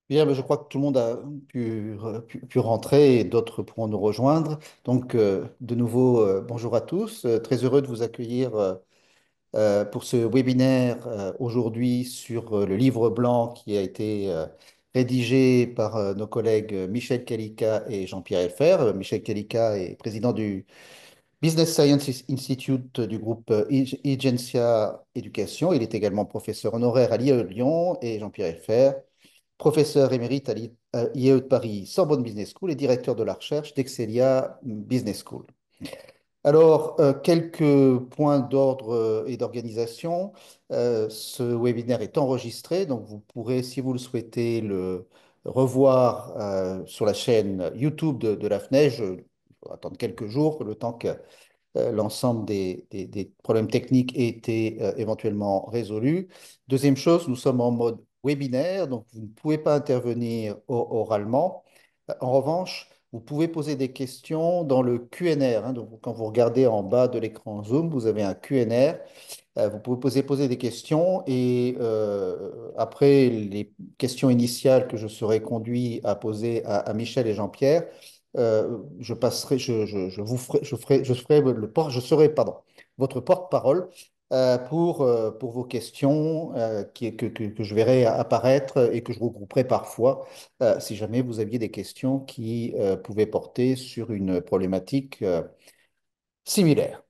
Bien, mais je crois que tout le monde a pu rentrer et d'autres pourront nous rejoindre. Donc, de nouveau, bonjour à tous. Très heureux de vous accueillir pour ce webinaire aujourd'hui sur le livre blanc qui a été rédigé par nos collègues Michel Calica et Jean-Pierre Elfer. Michel Calica est président du Business Science Institute du groupe Egencia Éducation. Il est également professeur honoraire à l'IAE de Lyon et Jean-Pierre Elfer professeur émérite à l'IAE de Paris Sorbonne Business School et directeur de la recherche d'Excelia Business School. Alors, quelques points d'ordre et d'organisation. Ce webinaire est enregistré, donc vous pourrez, si vous le souhaitez, le revoir sur la chaîne YouTube de la FNEJ. Il faut attendre quelques jours, le temps que l'ensemble des problèmes techniques aient été éventuellement résolus. Deuxième chose, nous sommes en mode webinaire, donc vous ne pouvez pas intervenir oralement. En revanche, vous pouvez poser des questions dans le QNR, hein. Donc, quand vous regardez en bas de l'écran Zoom, vous avez un QNR. Vous pouvez poser des questions et après les questions initiales que je serai conduit à poser à Michel et Jean-Pierre, je passerai, je vous ferai, je ferai je serai, pardon, votre porte-parole pour vos questions que je verrai apparaître et que je regrouperai parfois si jamais vous aviez des questions qui pouvaient porter sur une problématique similaire.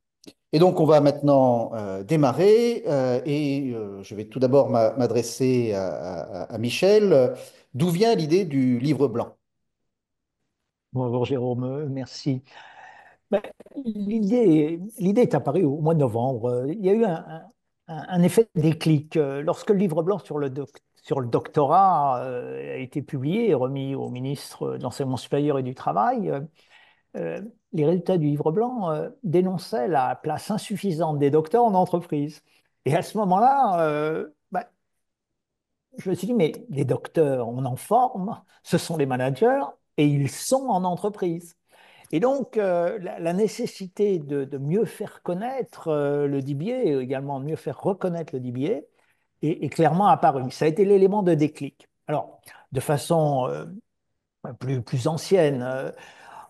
Et donc, on va maintenant démarrer et je vais tout d'abord m'adresser à Michel. D'où vient l'idée du livre blanc? Bonjour Jérôme, merci. Ben, l'idée est apparue au mois de novembre. Il y a eu un effet déclic. Lorsque le livre blanc sur le doctorat a été publié et remis au ministre de l'Enseignement supérieur et du Travail, euh, les résultats du livre blanc dénonçaient la place insuffisante des docteurs en entreprise. Et à ce moment-là, ben, je me suis dit, mais les docteurs, on en forme, ce sont les managers et ils sont en entreprise. Et donc, la nécessité de mieux faire connaître le DBA et également de mieux faire reconnaître le DBA est clairement apparue. Ça a été l'élément de déclic. Alors, de façon plus ancienne,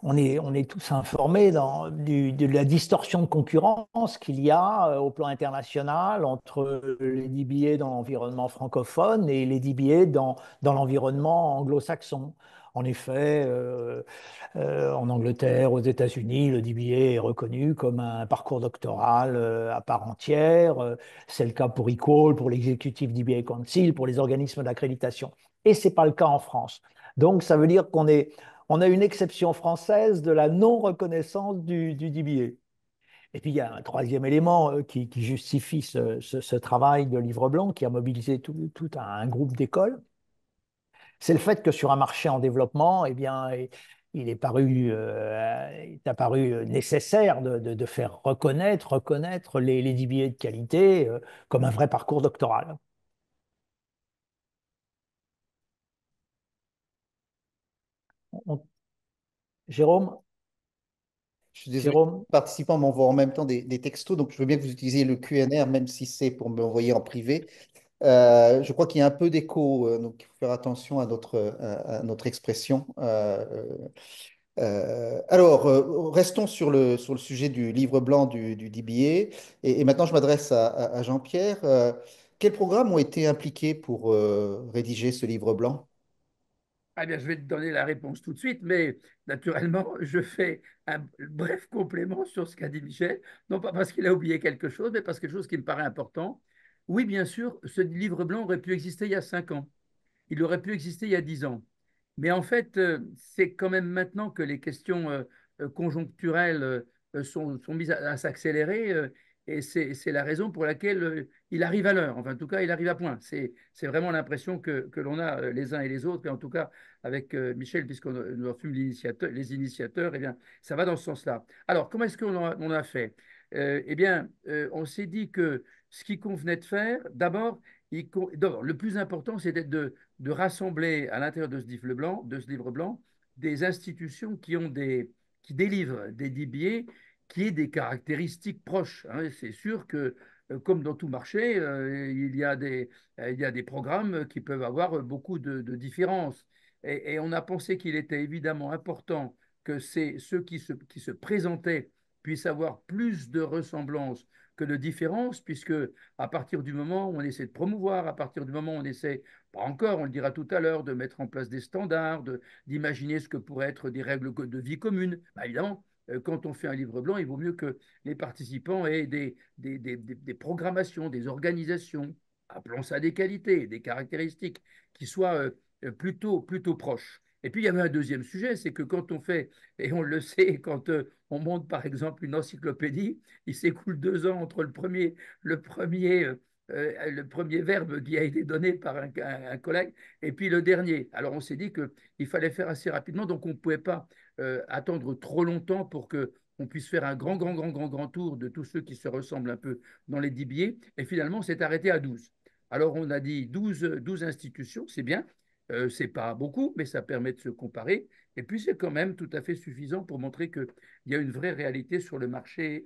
on est tous informés de la distorsion de concurrence qu'il y a au plan international entre les DBA dans l'environnement francophone et les DBA dans l'environnement anglo-saxon. En effet, en Angleterre, aux États-Unis, le DBA est reconnu comme un parcours doctoral à part entière. C'est le cas pour Equal, pour l'Executive DBA Council, pour les organismes d'accréditation. Et ce n'est pas le cas en France. Donc, ça veut dire on a une exception française de la non-reconnaissance du DBA. Et puis, il y a un troisième élément qui justifie ce travail de livre blanc qui a mobilisé tout un groupe d'écoles, c'est le fait que sur un marché en développement, eh bien, il est apparu nécessaire de faire reconnaître les DBA de qualité comme un vrai parcours doctoral. On- Jérôme, Je suis désolé, Jérôme, les participants m'envoient en même temps des textos, donc je veux bien que vous utilisiez le QNR, même si c'est pour me l'envoyer en privé. Je crois qu'il y a un peu d'écho, donc il faut faire attention à notre expression. Alors, restons sur le sujet du livre blanc du DBA. Et maintenant, je m'adresse à Jean-Pierre. Quels programmes ont été impliqués pour rédiger ce livre blanc? Ah bien, je vais te donner la réponse tout de suite, mais naturellement, je fais un bref complément sur ce qu'a dit Michel, non pas parce qu'il a oublié quelque chose, mais parce que quelque chose qui me paraît important. Oui, bien sûr, ce livre blanc aurait pu exister il y a 5 ans. Il aurait pu exister il y a 10 ans. Mais en fait, c'est quand même maintenant que les questions conjoncturelles sont mises à s'accélérer. Et c'est la raison pour laquelle il arrive à l'heure. Enfin, en tout cas, il arrive à point. C'est vraiment l'impression que l'on a les uns et les autres. Et en tout cas, avec Michel, puisqu'on nous en fûmes les initiateurs, eh bien, ça va dans ce sens-là. Alors, comment est-ce on a fait? Eh bien, on s'est dit que ce qui convenait de faire, d'abord, le plus important, c'était de rassembler à l'intérieur de ce livre blanc, des institutions qui délivrent des DBA qui aient des caractéristiques proches, hein. C'est sûr que comme dans tout marché, il y a des programmes qui peuvent avoir beaucoup de différences. Et on a pensé qu'il était évidemment important que ceux qui se présentaient puissent avoir plus de ressemblances que de différences, puisque à partir du moment où on essaie de promouvoir, à partir du moment où on essaie, pas encore, on le dira tout à l'heure, de mettre en place des standards, d'imaginer ce que pourraient être des règles de vie communes, bah, évidemment, quand on fait un livre blanc, il vaut mieux que les participants aient des programmations, des organisations, appelons ça des qualités, des caractéristiques, qui soient plutôt proches. Et puis, il y avait un deuxième sujet, c'est que quand on fait, et on le sait, quand on monte par exemple une encyclopédie, il s'écoule 2 ans entre le premier verbe qui a été donné par un collègue et puis le dernier. Alors on s'est dit qu'il fallait faire assez rapidement, donc on ne pouvait pas attendre trop longtemps pour que on puisse faire un grand tour de tous ceux qui se ressemblent un peu dans les 10 billets. Et finalement, on s'est arrêté à 12. Alors, on a dit 12 institutions, c'est bien. C'est pas beaucoup, mais ça permet de se comparer. Et puis, c'est quand même tout à fait suffisant pour montrer qu'il y a une vraie réalité sur le marché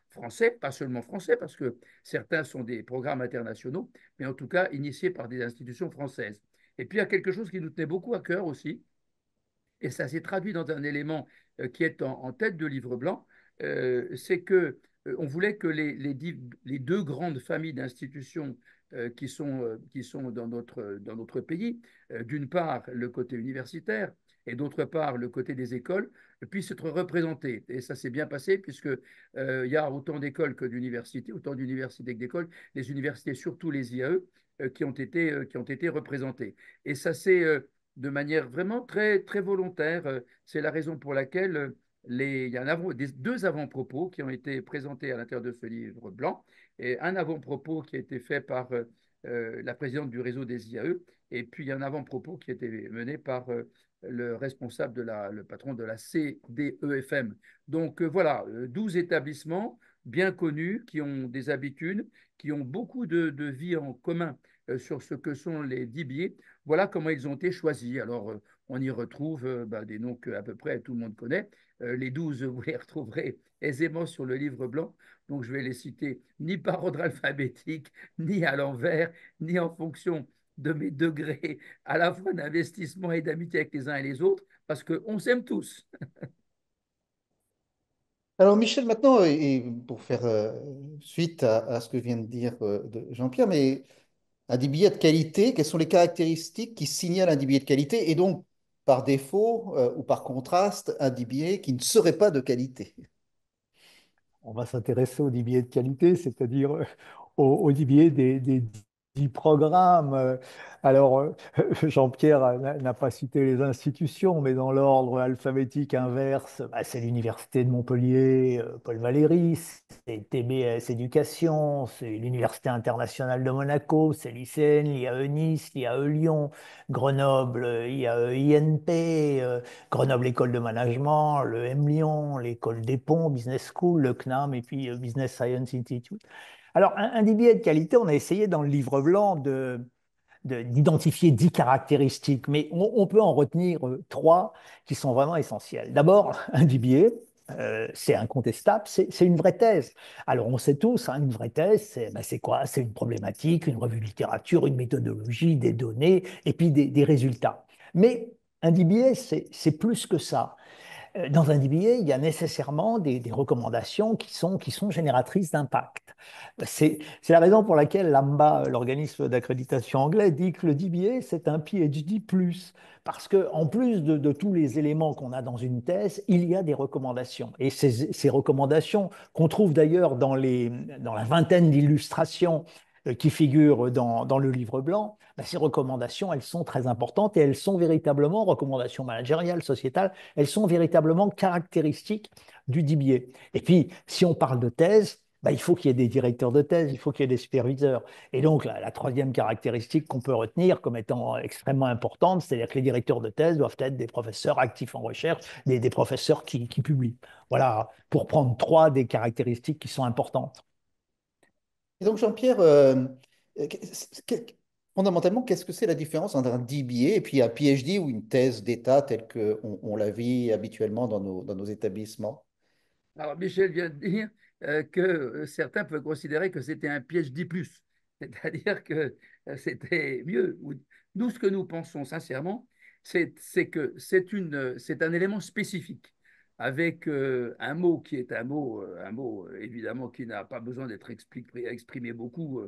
français, pas seulement français, parce que certains sont des programmes internationaux, mais en tout cas initiés par des institutions françaises. Et puis, il y a quelque chose qui nous tenait beaucoup à cœur aussi, et ça s'est traduit dans un élément qui est en tête de livre blanc, c'est que on voulait que les deux grandes familles d'institutions qui sont dans notre pays, d'une part le côté universitaire et d'autre part le côté des écoles, puissent être représentés. Et ça s'est bien passé puisque il y a autant d'écoles que d'universités, autant d'universités que d'écoles, les universités, surtout les IAE, qui ont été représentées. Et ça s'est de manière vraiment très volontaire. C'est la raison pour laquelle il y a deux avant-propos qui ont été présentés à l'intérieur de ce livre blanc, et un avant-propos qui a été fait par la présidente du réseau des IAE, et puis un avant-propos qui a été mené par le responsable le patron de la CDEFM. Donc voilà, 12 établissements bien connus, qui ont des habitudes, qui ont beaucoup de vie en commun sur ce que sont les 10 billets. Voilà comment ils ont été choisis. Alors, on y retrouve des noms que à peu près tout le monde connaît. Les 12, vous les retrouverez aisément sur le livre blanc. Donc, je vais les citer ni par ordre alphabétique, ni à l'envers, ni en fonction de mes degrés à la fois d'investissement et d'amitié avec les uns et les autres, parce qu'on s'aime tous. Alors Michel, maintenant, et pour faire suite à ce que vient de dire Jean-Pierre, mais un des billets de qualité, quelles sont les caractéristiques qui signalent un billet de qualité et donc, par défaut ou par contraste, un billet qui ne serait pas de qualité? On va s'intéresser aux billets de qualité, c'est-à-dire aux billets des 10 programmes. Alors, Jean-Pierre n'a pas cité les institutions, mais dans l'ordre alphabétique inverse, bah, c'est l'Université de Montpellier, Paul Valéry, c'est TBS Éducation, c'est l'Université internationale de Monaco, c'est l'ICN, l'IAE Nice, l'IAE Lyon, Grenoble, IAE INP, Grenoble École de Management, le M Lyon, l'École des Ponts, Business School, le CNAM et puis Business Science Institute. Alors, un des billets de qualité, on a essayé dans le livre blanc d'identifier 10 caractéristiques, mais on peut en retenir trois qui sont vraiment essentielles. D'abord, un DBA, c'est incontestable, c'est une vraie thèse. Alors, on sait tous, hein, une vraie thèse, c'est quoi? C'est une problématique, une revue de littérature, une méthodologie, des données, et puis des résultats. Mais un DBA, c'est plus que ça. Dans un DBA, il y a nécessairement des recommandations qui sont génératrices d'impact. C'est la raison pour laquelle l'AMBA, l'organisme d'accréditation anglais, dit que le DBA, c'est un PhD+. Parce qu'en plus de tous les éléments qu'on a dans une thèse, il y a des recommandations. Et ces recommandations, qu'on trouve d'ailleurs dans la vingtaine d'illustrations qui figurent dans le livre blanc, ben, ces recommandations, elles sont très importantes et elles sont véritablement, recommandations managériales, sociétales, elles sont véritablement caractéristiques du DBA. Et puis, si on parle de thèse, bah, il faut qu'il y ait des directeurs de thèse, il faut qu'il y ait des superviseurs. Et donc, la troisième caractéristique qu'on peut retenir comme étant extrêmement importante, c'est-à-dire que les directeurs de thèse doivent être des professeurs actifs en recherche, des professeurs qui publient. Voilà, pour prendre trois des caractéristiques qui sont importantes. Et donc Jean-Pierre, que- fondamentalement, qu'est-ce que c'est la différence entre un DBA et puis un PhD ou une thèse d'État telle qu'on on la vit habituellement dans nos établissements? Alors, Michel vient de dire que certains peuvent considérer que c'était un piège dit plus, c'est-à-dire que c'était mieux. Nous, ce que nous pensons sincèrement, c'est que c'est un élément spécifique, avec un mot qui est un mot évidemment qui n'a pas besoin d'être exprimé beaucoup,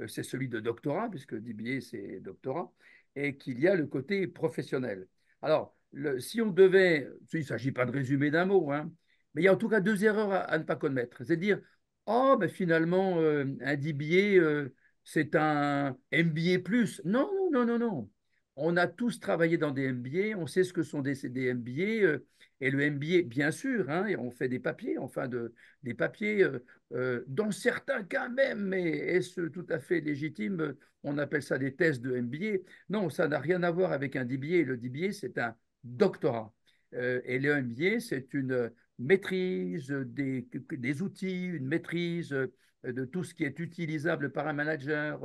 c'est celui de doctorat, puisque DBA c'est doctorat, et qu'il y a le côté professionnel. Alors, si on devait, il ne s'agit pas de résumer d'un mot, hein, mais il y a en tout cas deux erreurs à ne pas commettre. C'est de dire, oh, ben finalement, un DBA, c'est un MBA plus. Non, non, non, non, non. On a tous travaillé dans des MBA, on sait ce que sont des MBA, et le MBA, bien sûr, hein, et on fait des papiers, des papiers, dans certains cas même, mais est-ce tout à fait légitime? On appelle ça des tests de MBA. Non, ça n'a rien à voir avec un DBA. Le DBA, c'est un doctorat. Et le MBA, c'est une maîtrise des outils, une maîtrise de tout ce qui est utilisable par un manager.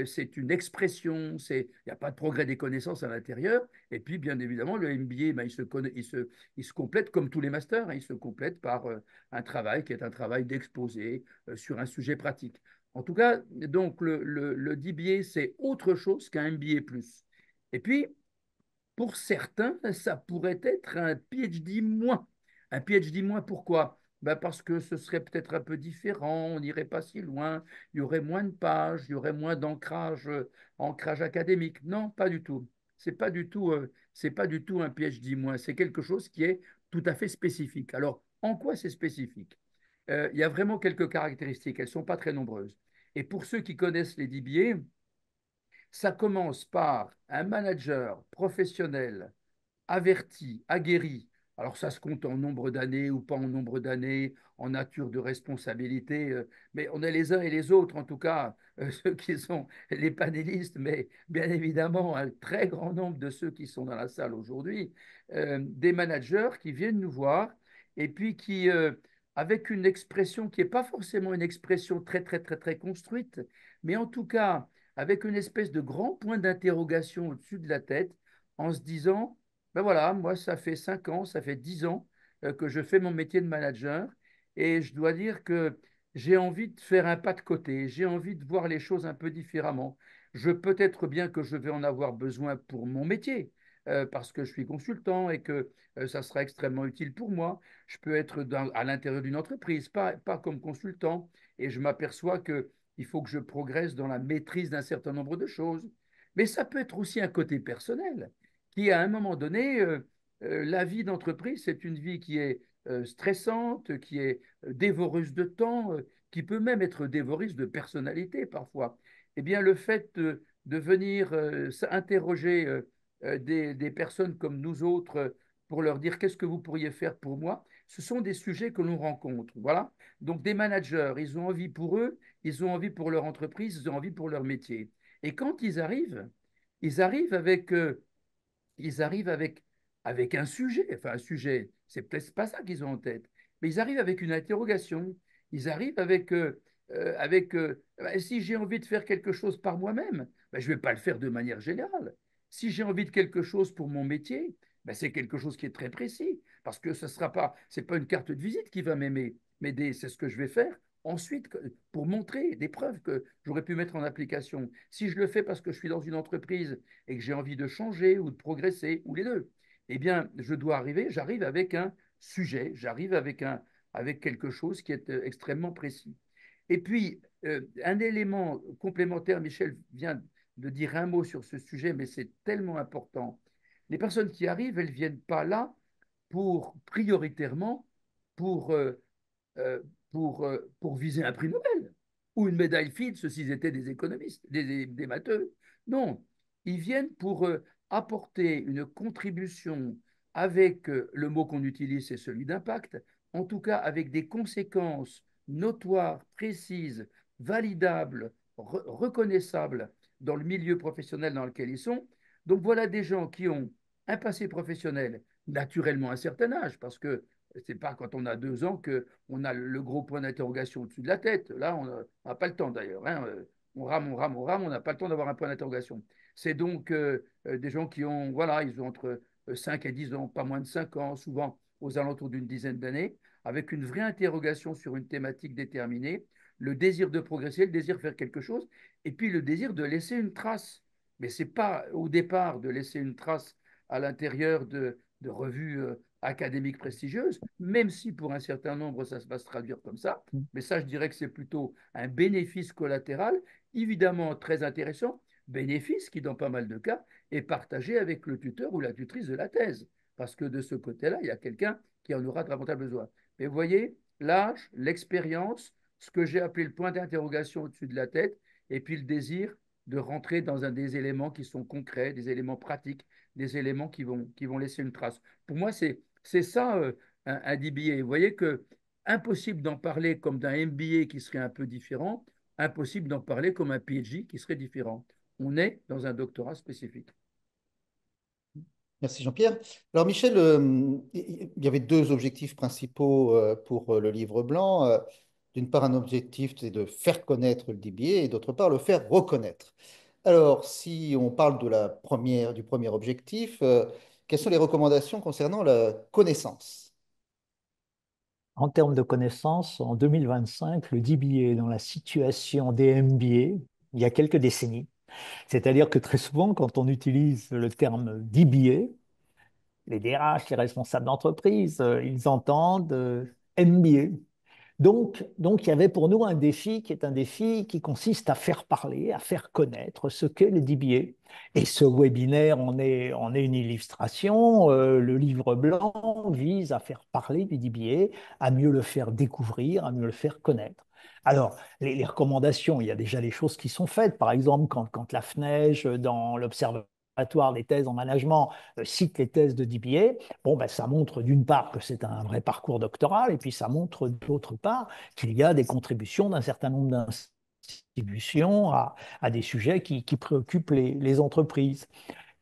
C'est une expression, il n'y a pas de progrès des connaissances à l'intérieur. Et puis, bien évidemment, le MBA, ben, il se complète comme tous les masters, hein, il se complète par un travail qui est un travail d'exposé sur un sujet pratique. En tout cas, donc le DBA, c'est autre chose qu'un MBA+. Et puis, pour certains, ça pourrait être un PhD moins. Un PhD moins, pourquoi? Ben parce que ce serait peut-être un peu différent, on n'irait pas si loin, il y aurait moins de pages, il y aurait moins d'ancrage ancrage académique. Non, pas du tout. C'est pas du tout un PhD moins, c'est quelque chose qui est tout à fait spécifique. Alors, en quoi c'est spécifique? Il y a vraiment quelques caractéristiques, elles ne sont pas très nombreuses. Et pour ceux qui connaissent les DBA, ça commence par un manager professionnel averti, aguerri. Alors ça se compte en nombre d'années ou pas en nombre d'années, en nature de responsabilité, mais on est les uns et les autres, en tout cas ceux qui sont les panélistes, mais bien évidemment un très grand nombre de ceux qui sont dans la salle aujourd'hui, des managers qui viennent nous voir et puis qui, avec une expression qui n'est pas forcément une expression très, très, très, très construite, mais en tout cas avec une espèce de grand point d'interrogation au-dessus de la tête, en se disant, ben voilà, moi, ça fait 5 ans, ça fait 10 ans que je fais mon métier de manager et je dois dire que j'ai envie de faire un pas de côté, j'ai envie de voir les choses un peu différemment. Peut-être bien que je vais en avoir besoin pour mon métier, parce que je suis consultant et que ça sera extrêmement utile pour moi. Je peux être à l'intérieur d'une entreprise, pas comme consultant, et je m'aperçois que il faut que je progresse dans la maîtrise d'un certain nombre de choses. Mais ça peut être aussi un côté personnel qui, à un moment donné, la vie d'entreprise, c'est une vie qui est stressante, qui est dévoreuse de temps, qui peut même être dévoreuse de personnalité parfois. Eh bien, le fait de venir interroger des personnes comme nous autres pour leur dire qu'est-ce que vous pourriez faire pour moi, ce sont des sujets que l'on rencontre. Voilà. Donc, des managers, ils ont envie pour eux, ils ont envie pour leur entreprise, ils ont envie pour leur métier. Et quand ils arrivent avec avec un sujet, enfin un sujet, c'est peut-être pas ça qu'ils ont en tête, mais ils arrivent avec une interrogation, ils arrivent ben, si j'ai envie de faire quelque chose par moi-même, ben, je ne vais pas le faire de manière générale. Si j'ai envie de quelque chose pour mon métier, ben, c'est quelque chose qui est très précis, parce que ce sera pas, c'est pas une carte de visite qui va m'aider, c'est ce que je vais faire ensuite pour montrer des preuves que j'aurais pu mettre en application. Si je le fais parce que je suis dans une entreprise et que j'ai envie de changer ou de progresser, ou les deux, eh bien, j'arrive avec un sujet, avec quelque chose qui est extrêmement précis. Et puis, un élément complémentaire, Michel vient de dire un mot sur ce sujet, mais c'est tellement important. Les personnes qui arrivent, elles ne viennent pas là prioritairement pour euh, pour viser un prix Nobel ou une médaille Fields s'ils étaient des économistes, des matheux. Non, ils viennent pour apporter une contribution avec le mot qu'on utilise, c'est celui d'impact, en tout cas avec des conséquences notoires, précises, validables, reconnaissables dans le milieu professionnel dans lequel ils sont. Donc voilà des gens qui ont un passé professionnel, naturellement à un certain âge, parce que c'est pas quand on a 2 ans qu'on a le gros point d'interrogation au-dessus de la tête. Là, on n'a pas le temps d'ailleurs, hein. On rame, on rame, on rame, on n'a pas le temps d'avoir un point d'interrogation. C'est donc des gens qui ont, voilà, ils ont entre 5 et 10 ans, pas moins de 5 ans, souvent aux alentours d'une dizaine d'années. avec une vraie interrogation sur une thématique déterminée, le désir de progresser, le désir de faire quelque chose, et puis le désir de laisser une trace. Mais ce n'est pas au départ de laisser une trace à l'intérieur de revues académiques prestigieuses, même si pour un certain nombre ça va se traduire comme ça. Mais ça, je dirais que c'est plutôt un bénéfice collatéral, évidemment très intéressant, bénéfice qui, dans pas mal de cas, est partagé avec le tuteur ou la tutrice de la thèse. Parce que de ce côté-là, il y a quelqu'un qui en aura davantage besoin. Mais vous voyez, l'âge, l'expérience, ce que j'ai appelé le point d'interrogation au-dessus de la tête, et puis le désir de rentrer dans des éléments qui sont concrets, des éléments pratiques, des éléments qui vont laisser une trace. Pour moi, c'est ça un DBA. Vous voyez que impossible d'en parler comme d'un MBA qui serait un peu différent, impossible d'en parler comme un PhD qui serait différent. On est dans un doctorat spécifique. Merci Jean-Pierre. Alors Michel, il y avait deux objectifs principaux pour le livre blanc. D'une part, un objectif, c'est de faire connaître le DBA et d'autre part, le faire reconnaître. Alors, si on parle de du premier objectif, quelles sont les recommandations concernant la connaissance? En termes de connaissances, en 2025, le DBA est dans la situation des MBA il y a quelques décennies. C'est-à-dire que très souvent, quand on utilise le terme DBA, les DRH, les responsables d'entreprise, ils entendent MBA. Donc, il y avait pour nous un défi qui est un défi qui consiste à faire parler, à faire connaître ce qu'est le DBA. Et ce webinaire en est une illustration. Le livre blanc vise à faire parler du DBA, à mieux le faire découvrir, à mieux le faire connaître. Alors, les recommandations, il y a déjà des choses qui sont faites. Par exemple, quand la FNEJ, dans l'Observatoire des thèses en management, cite les thèses de DBA, bon, ben, ça montre d'une part que c'est un vrai parcours doctoral, et puis ça montre d'autre part qu'il y a des contributions d'un certain nombre d'institutions à des sujets qui préoccupent les entreprises.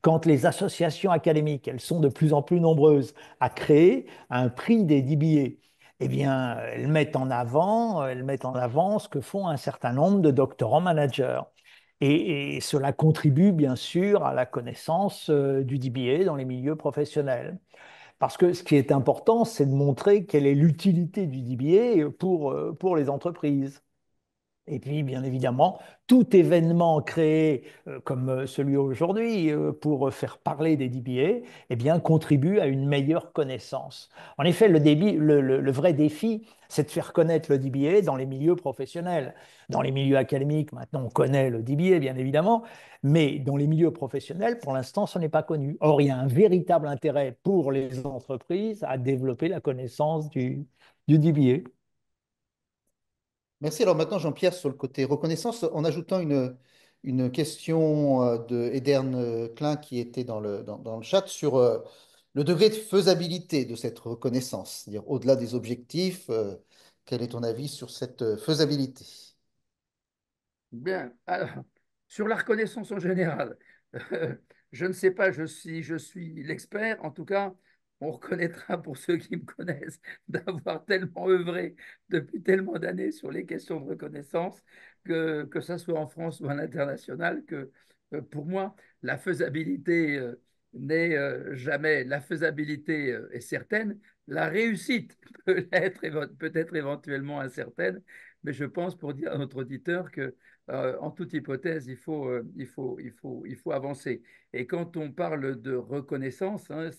Quand les associations académiques, elles sont de plus en plus nombreuses à créer un prix des DBA, eh bien, elles mettent en avant ce que font un certain nombre de doctorants managers. Et cela contribue bien sûr à la connaissance du DBA dans les milieux professionnels. Parce que ce qui est important, c'est de montrer quelle est l'utilité du DBA pour les entreprises. Et puis, bien évidemment, tout événement créé comme celui aujourd'hui pour faire parler des DBA, eh bien, contribue à une meilleure connaissance. En effet, le vrai défi, c'est de faire connaître le DBA dans les milieux professionnels. Dans les milieux académiques, maintenant, on connaît le DBA, bien évidemment, mais dans les milieux professionnels, pour l'instant, ce n'est pas connu. Or, il y a un véritable intérêt pour les entreprises à développer la connaissance du DBA. Merci. Alors maintenant, Jean-Pierre, sur le côté reconnaissance, en ajoutant une question de Edern Klein qui était dans le chat sur le degré de faisabilité de cette reconnaissance, c'est-à-dire au-delà des objectifs, quel est ton avis sur cette faisabilité? Bien. Alors, sur la reconnaissance en général, je ne sais pas si je suis l'expert. En tout cas, on reconnaîtra pour ceux qui me connaissent d'avoir tellement œuvré depuis tellement d'années sur les questions de reconnaissance, que ça soit en France ou à l'international, que pour moi, la faisabilité n'est jamais. La faisabilité est certaine. La réussite peut être éventuellement incertaine. Mais je pense, pour dire à notre auditeur, que en toute hypothèse, il faut avancer. Et quand on parle de reconnaissance, hein,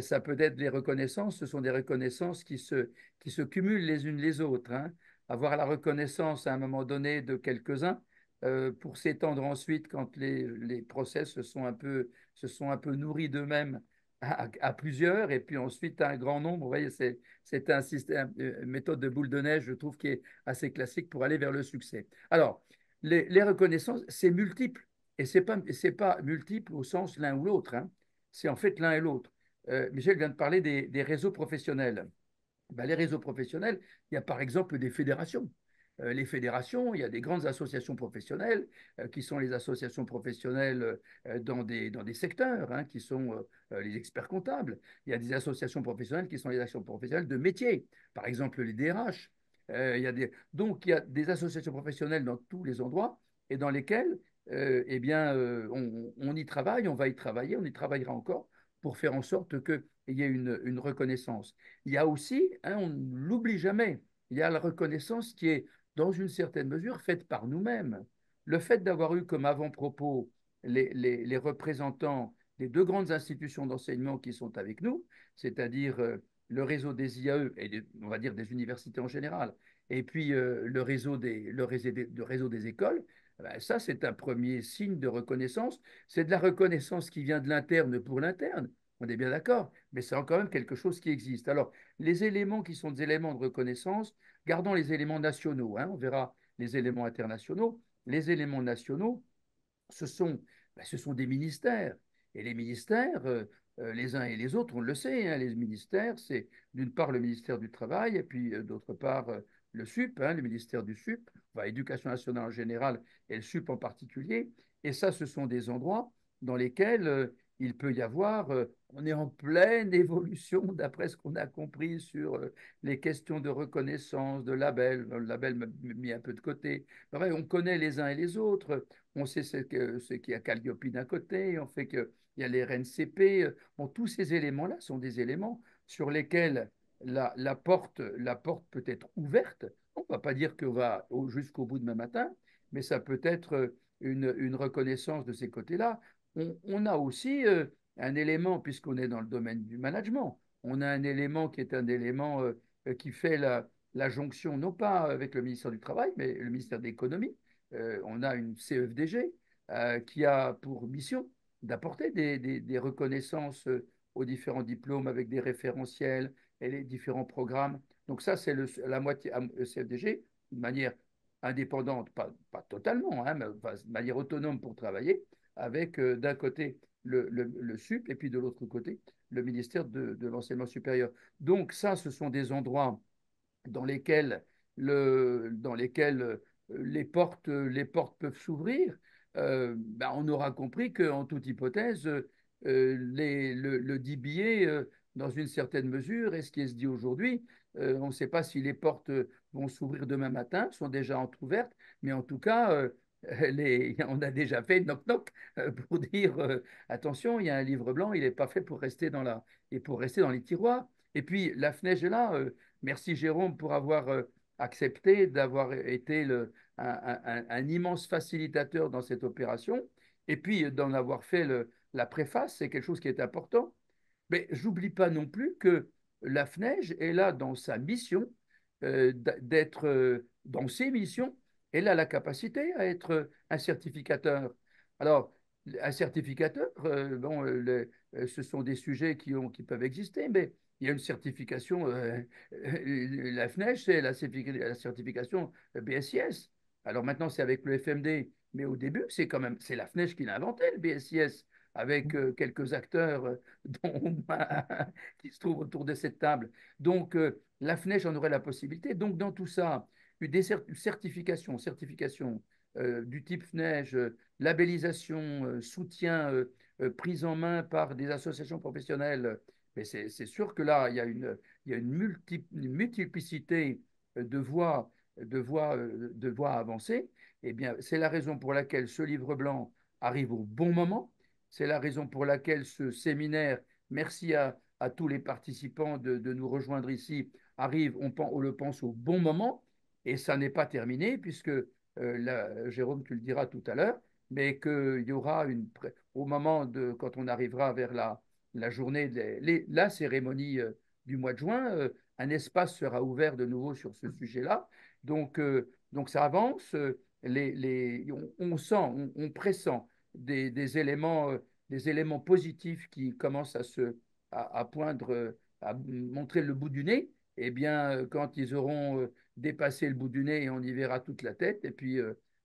ça peut être des reconnaissances, ce sont des reconnaissances qui se cumulent les unes les autres. Hein. Avoir la reconnaissance à un moment donné de quelques-uns pour s'étendre ensuite quand les process se sont un peu nourris d'eux-mêmes à plusieurs, et puis ensuite à un grand nombre. Vous voyez, c'est un système, une méthode de boule de neige, je trouve, qui est assez classique pour aller vers le succès. Alors, les reconnaissances, c'est multiple. Et c'est pas multiple au sens l'un ou l'autre. Hein. C'est en fait l'un et l'autre. Michel vient de parler des réseaux professionnels. Ben, les réseaux professionnels, il y a par exemple des fédérations. Les fédérations, il y a des grandes associations professionnelles qui sont les associations professionnelles dans des secteurs, hein, qui sont les experts comptables. Il y a des associations professionnelles qui sont les associations professionnelles de métiers, par exemple les DRH. Donc, il y a des associations professionnelles dans tous les endroits et dans lesquelles eh bien, on y travaille, on va y travailler, on y travaillera encore pour faire en sorte que et il y ait une reconnaissance. Il y a aussi, hein, on ne l'oublie jamais, il y a la reconnaissance qui est, dans une certaine mesure, faite par nous-mêmes. Le fait d'avoir eu comme avant-propos les représentants des deux grandes institutions d'enseignement qui sont avec nous, c'est-à-dire le réseau des IAE et on va dire des universités en général, et puis le réseau des écoles, ben ça c'est un premier signe de reconnaissance. C'est de la reconnaissance qui vient de l'interne pour l'interne, on est bien d'accord, mais c'est quand même quelque chose qui existe. Alors, les éléments qui sont des éléments de reconnaissance, gardons les éléments nationaux, hein, on verra les éléments internationaux. Les éléments nationaux, ce sont, ce sont des ministères. Et les ministères, les uns et les autres, on le sait, hein, les ministères, c'est d'une part le ministère du Travail et puis d'autre part le SUP, hein, le ministère du SUP, enfin, Éducation nationale en général et le SUP en particulier. Et ça, ce sont des endroits dans lesquels il peut y avoir, on est en pleine évolution d'après ce qu'on a compris sur les questions de reconnaissance, de label. Le label m'a mis un peu de côté. Vrai, on connaît les uns et les autres. On sait ce qu'il y a Calliope d'un côté, on fait qu'il y a les RNCP. Bon, tous ces éléments-là sont des éléments sur lesquels la porte peut être ouverte. On ne va pas dire qu'on va jusqu'au bout demain matin, mais ça peut être une reconnaissance de ces côtés-là. On a aussi un élément, puisqu'on est dans le domaine du management, on a un élément qui est un élément qui fait la jonction, non pas avec le ministère du Travail, mais le ministère de l'Économie. On a une CEFDG qui a pour mission d'apporter des reconnaissances aux différents diplômes avec des référentiels et les différents programmes. Donc ça, c'est la moitié CFDG, de manière indépendante, pas totalement, hein, mais de manière autonome pour travailler, avec d'un côté le SUP et puis de l'autre côté le ministère de l'Enseignement supérieur. Donc ça, ce sont des endroits dans lesquels, dans lesquels les portes peuvent s'ouvrir, ben, on aura compris qu'en toute hypothèse, le DBA, dans une certaine mesure, et ce qui est se dit aujourd'hui, on ne sait pas si les portes vont s'ouvrir demain matin, sont déjà entrouvertes, mais en tout cas, on a déjà fait knock-knock pour dire attention, il y a un livre blanc, il n'est pas fait pour rester et pour rester dans les tiroirs. Et puis, la FNEJ est là. Merci Jérôme pour avoir accepté d'avoir été un immense facilitateur dans cette opération et puis d'en avoir fait la préface, c'est quelque chose qui est important. Mais j'oublie pas non plus que la FNEJ est là dans sa mission, d'être dans ses missions, elle a la capacité à être un certificateur. Alors, un certificateur, bon, ce sont des sujets qui peuvent exister, mais il y a une certification, la FNEJ, c'est la certification BSIS. Alors maintenant, c'est avec le FMD, mais au début, c'est la FNEJ qui l'a inventé, le BSIS, avec quelques acteurs dont, qui se trouvent autour de cette table. Donc, la FNEJ en aurait la possibilité. Donc, dans tout ça, des certifications du type FNEJ, labellisation, soutien, prise en main par des associations professionnelles, mais c'est sûr que là, il y a une multiplicité de voies avancées. Eh bien, c'est la raison pour laquelle ce livre blanc arrive au bon moment. C'est la raison pour laquelle ce séminaire, merci à tous les participants de nous rejoindre ici, arrive, on le pense au bon moment. Et ça n'est pas terminé, puisque, Jérôme, tu le diras tout à l'heure, mais qu'il y aura au moment quand on arrivera vers la journée, la cérémonie du mois de juin, un espace sera ouvert de nouveau sur ce sujet-là. Donc ça avance, on sent, on pressent des éléments positifs qui commencent à poindre, à montrer le bout du nez. Eh bien, quand ils auront dépassé le bout du nez, on y verra toute la tête, et puis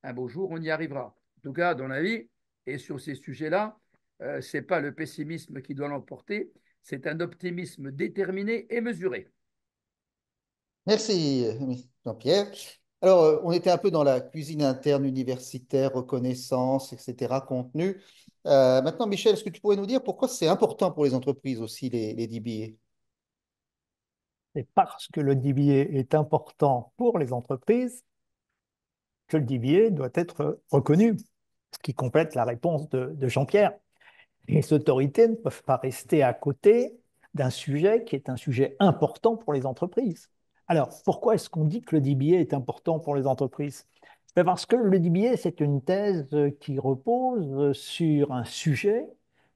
un beau jour, on y arrivera. En tout cas, dans la vie et sur ces sujets-là, ce n'est pas le pessimisme qui doit l'emporter, c'est un optimisme déterminé et mesuré. Merci, Jean-Pierre. Alors, on était un peu dans la cuisine interne universitaire, reconnaissance, etc., contenu. Maintenant, Michel, est-ce que tu pourrais nous dire pourquoi c'est important pour les entreprises aussi, les DBA? C'est parce que le DBA est important pour les entreprises que le DBA doit être reconnu, ce qui complète la réponse de Jean-Pierre. Les autorités ne peuvent pas rester à côté d'un sujet qui est un sujet important pour les entreprises. Alors, pourquoi est-ce qu'on dit que le DBA est important pour les entreprises? Ben parce que le DBA, c'est une thèse qui repose sur un sujet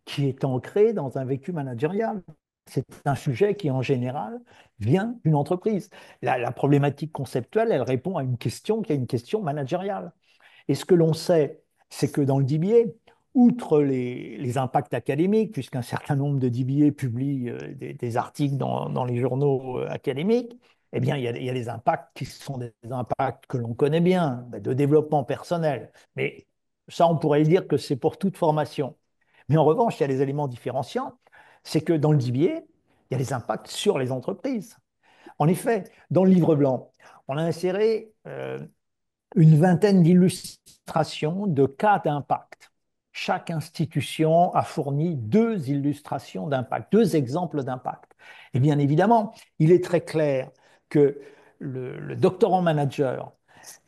qui est ancré dans un vécu managérial. C'est un sujet qui, en général, vient d'une entreprise. La problématique conceptuelle, elle répond à une question qui est une question managériale. Et ce que l'on sait, c'est que dans le DBA, outre les impacts académiques, puisqu'un certain nombre de DBA publient des articles dans les journaux académiques, eh bien, il y a des impacts qui sont des impacts que l'on connaît bien, de développement personnel. Mais ça, on pourrait dire que c'est pour toute formation. Mais en revanche, il y a des éléments différenciants. C'est que dans le DBA, il y a des impacts sur les entreprises. En effet, dans le livre blanc, on a inséré une vingtaine d'illustrations de cas d'impact. Chaque institution a fourni deux illustrations d'impact, deux exemples d'impact. Et bien évidemment, il est très clair que le doctorant manager,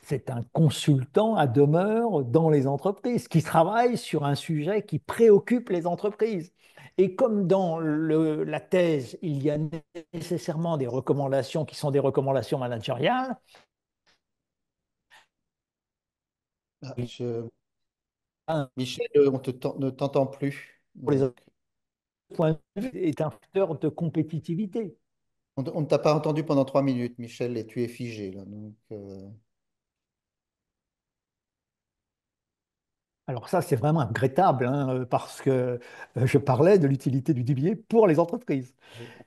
c'est un consultant à demeure dans les entreprises qui travaille sur un sujet qui préoccupe les entreprises. Et comme dans la thèse, il y a nécessairement des recommandations qui sont des recommandations managériales, Ah, un Michel, ne t'entend plus. pour les Donc, point de vue est un facteur de compétitivité. on ne t'a pas entendu pendant 3 minutes, Michel, et tu es figé là. Donc, Alors ça, c'est vraiment regrettable, hein, parce que je parlais de l'utilité du DBA pour les entreprises.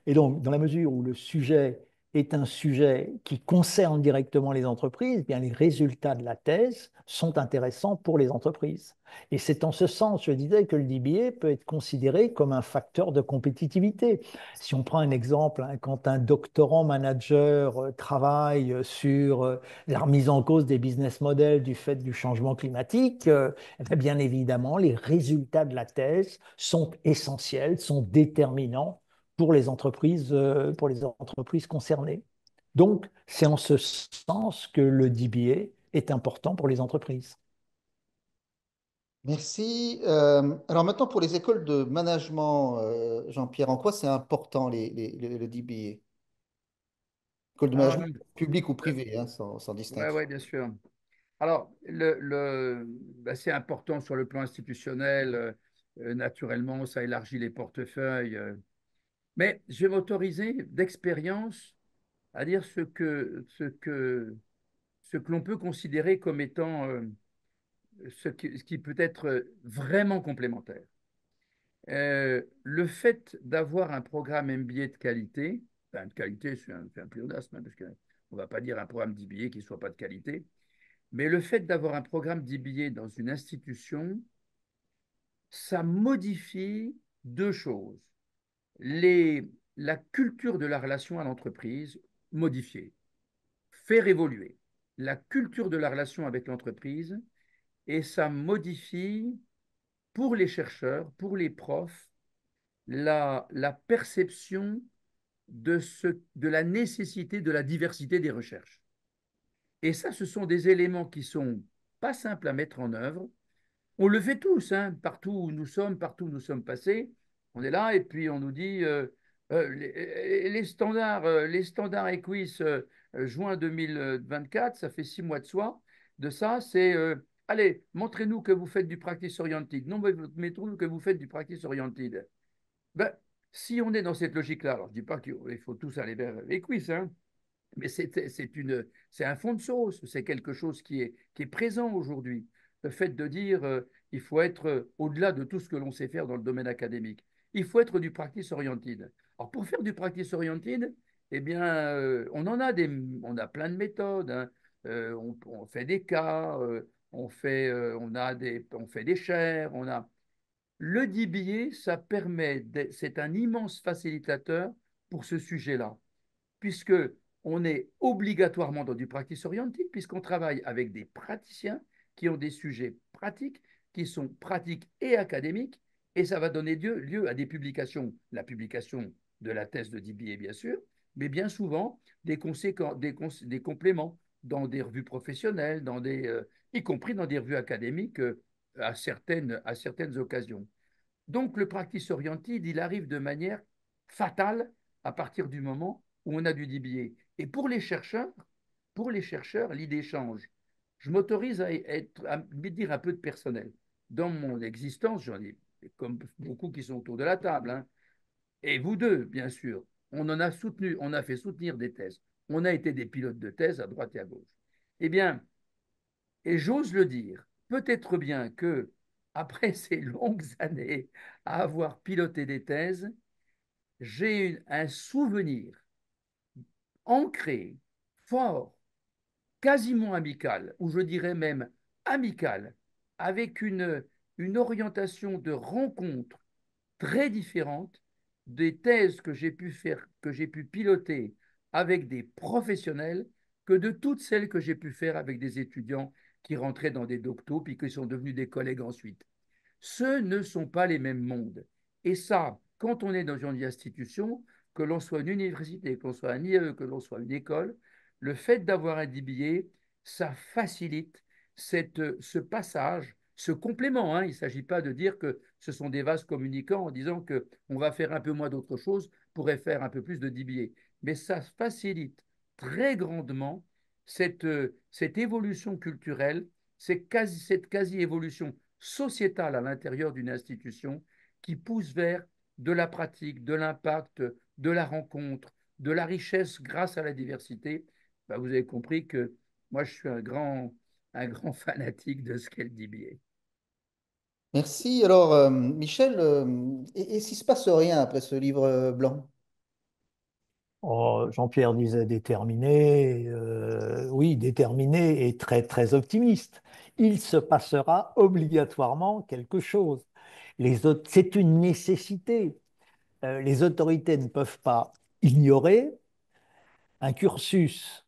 Et donc, dans la mesure où le sujet est un sujet qui concerne directement les entreprises, eh bien les résultats de la thèse sont intéressants pour les entreprises. Et c'est en ce sens, je disais, que le DBA peut être considéré comme un facteur de compétitivité. Si on prend un exemple, hein, quand un doctorant manager travaille sur la remise en cause des business models du fait du changement climatique, eh bien évidemment, les résultats de la thèse sont essentiels, sont déterminants pour les entreprises concernées. Donc, c'est en ce sens que le DBA est important pour les entreprises. merci. Alors maintenant, pour les écoles de management, Jean-Pierre, en quoi c'est important le DBA? École de management Euh, publique ou privée, hein, sans ouais, distinction. ouais, bien sûr. Alors, c'est important sur le plan institutionnel. Naturellement, ça élargit les portefeuilles. Mais je vais m'autoriser d'expérience à dire ce que l'on peut considérer comme étant ce qui peut être vraiment complémentaire. Le fait d'avoir un programme MBA de qualité, enfin, de qualité, c'est un pléonasme, hein, parce qu'on ne va pas dire un programme d'MBA qui ne soit pas de qualité, mais le fait d'avoir un programme d'MBA dans une institution, ça modifie deux choses. Les, la culture de la relation à l'entreprise, modifiée, faire évoluer la culture de la relation avec l'entreprise, et ça modifie pour les chercheurs, pour les profs, la perception de la nécessité de la diversité des recherches. Et ça, ce sont des éléments qui sont pas simples à mettre en œuvre. On le fait tous, hein, partout où nous sommes passés. On est là et puis on nous dit les standards Equis juin 2024, ça fait 6 mois de ça, c'est allez, montrez-nous que vous faites du practice oriented. Non, mais montrez-nous que vous faites du practice oriented. Ben, si on est dans cette logique-là, alors je ne dis pas qu'il faut tous aller vers les quiz, hein, mais c'est un fond de sauce, c'est quelque chose qui est présent aujourd'hui. Le fait de dire il faut être au-delà de tout ce que l'on sait faire dans le domaine académique, il faut être du practice oriented. Alors pour faire du practice oriented, eh bien, on a plein de méthodes, hein. On fait des cas, on fait des chaires, on a le DBA, c'est un immense facilitateur pour ce sujet-là, puisque on est obligatoirement dans du practice oriented, puisqu'on travaille avec des praticiens qui ont des sujets pratiques, qui sont pratiques et académiques, et ça va donner lieu à des publications, la publication de la thèse de DBA, bien sûr, mais bien souvent des compléments dans des revues professionnelles, y compris dans des revues académiques à certaines occasions. Donc, le practice oriented, il arrive de manière fatale à partir du moment où on a du DBA. Et pour les chercheurs, l'idée change. Je m'autorise à me dire un peu de personnel. Dans mon existence, j'en ai comme beaucoup qui sont autour de la table, hein, et vous deux, bien sûr, on en a soutenu, on a fait soutenir des thèses. On a été des pilotes de thèse à droite et à gauche. Eh bien, et j'ose le dire, peut-être bien que, après ces longues années à avoir piloté des thèses, j'ai un souvenir ancré, fort, quasiment amical, ou je dirais même amical, avec une orientation de rencontre très différente des thèses que j'ai pu faire, que j'ai pu piloter avec des professionnels que de toutes celles que j'ai pu faire avec des étudiants qui rentraient dans des doctos puis qui sont devenus des collègues ensuite. Ce ne sont pas les mêmes mondes. Et ça, quand on est dans une institution, que l'on soit une université, que l'on soit un IE, que l'on soit une école, le fait d'avoir un DBA, ça facilite ce passage, ce complément. Hein. Il ne s'agit pas de dire que ce sont des vases communicants en disant qu'on va faire un peu moins d'autre chose, pourrait faire un peu plus de DBA. Mais ça facilite très grandement cette évolution culturelle, cette quasi-évolution sociétale à l'intérieur d'une institution qui pousse vers de la pratique, de l'impact, de la rencontre, de la richesse grâce à la diversité. Ben, vous avez compris que moi, je suis un grand fanatique de ce qu'est le DBA. Merci. Alors, Michel, et s'il ne se passe rien après ce livre blanc? Oh, Jean-Pierre disait déterminé, oui, déterminé et très, très optimiste. Il se passera obligatoirement quelque chose. C'est une nécessité. Les autorités ne peuvent pas ignorer un cursus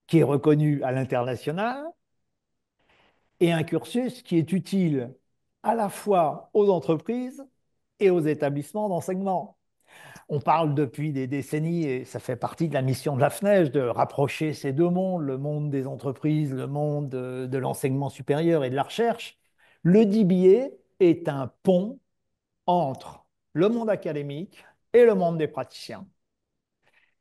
qui est reconnu à l'international et un cursus qui est utile à la fois aux entreprises et aux établissements d'enseignement. On parle depuis des décennies, et ça fait partie de la mission de la FNEJ, de rapprocher ces deux mondes, le monde des entreprises, le monde de l'enseignement supérieur et de la recherche. Le DBA est un pont entre le monde académique et le monde des praticiens.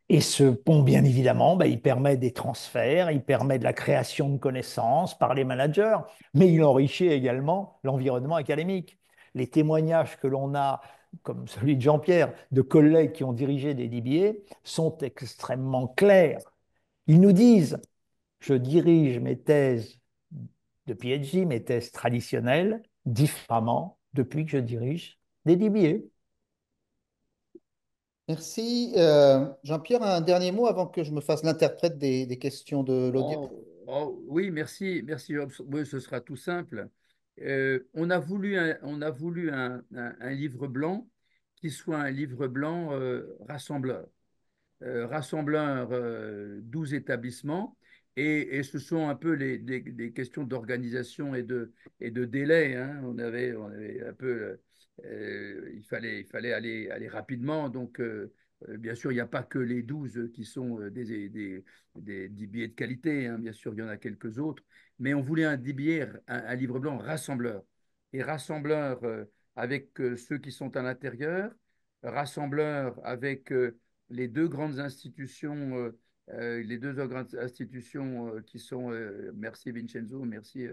Et ce pont, bien évidemment, il permet des transferts, il permet de la création de connaissances par les managers, mais il enrichit également l'environnement académique. Les témoignages que l'on a, comme celui de Jean-Pierre, de collègues qui ont dirigé des DBA, sont extrêmement clairs. Ils nous disent, je dirige mes thèses de PhD, mes thèses traditionnelles, différemment depuis que je dirige des DBA. Merci. Jean-Pierre, un dernier mot avant que je me fasse l'interprète des questions de l'audience. Oui, merci, merci. Oui, ce sera tout simple. On a voulu un livre blanc qui soit un livre blanc rassembleur. Rassembleur 12 établissements et ce sont un peu des questions d'organisation et de délai. Hein. On avait un peu, il fallait aller rapidement. Donc, bien sûr, il n'y a pas que les 12 qui sont des billets de qualité. Hein. Bien sûr, il y en a quelques autres. Mais on voulait un DBA, un livre blanc rassembleur. Et rassembleur avec ceux qui sont à l'intérieur, rassembleur avec les deux grandes institutions, qui sont, merci Vincenzo, merci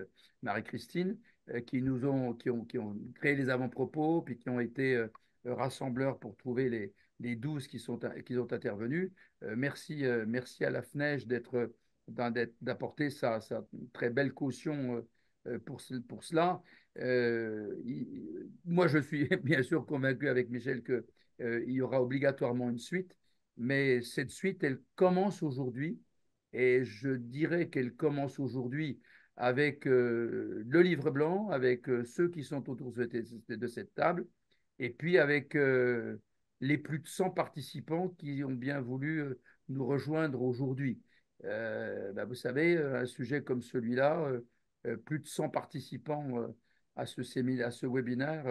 Marie-Christine, qui ont créé les avant-propos, puis qui ont été rassembleurs pour trouver les 12 qui sont intervenus. Merci à la FNEJ d'apporter sa très belle caution pour cela. Moi, je suis bien sûr convaincu avec Michel qu'il y aura obligatoirement une suite, mais cette suite, elle commence aujourd'hui, et je dirais qu'elle commence aujourd'hui avec le livre blanc, avec ceux qui sont autour de cette table, et puis avec les plus de 100 participants qui ont bien voulu nous rejoindre aujourd'hui. Vous savez, un sujet comme celui-là, plus de 100 participants à ce webinaire,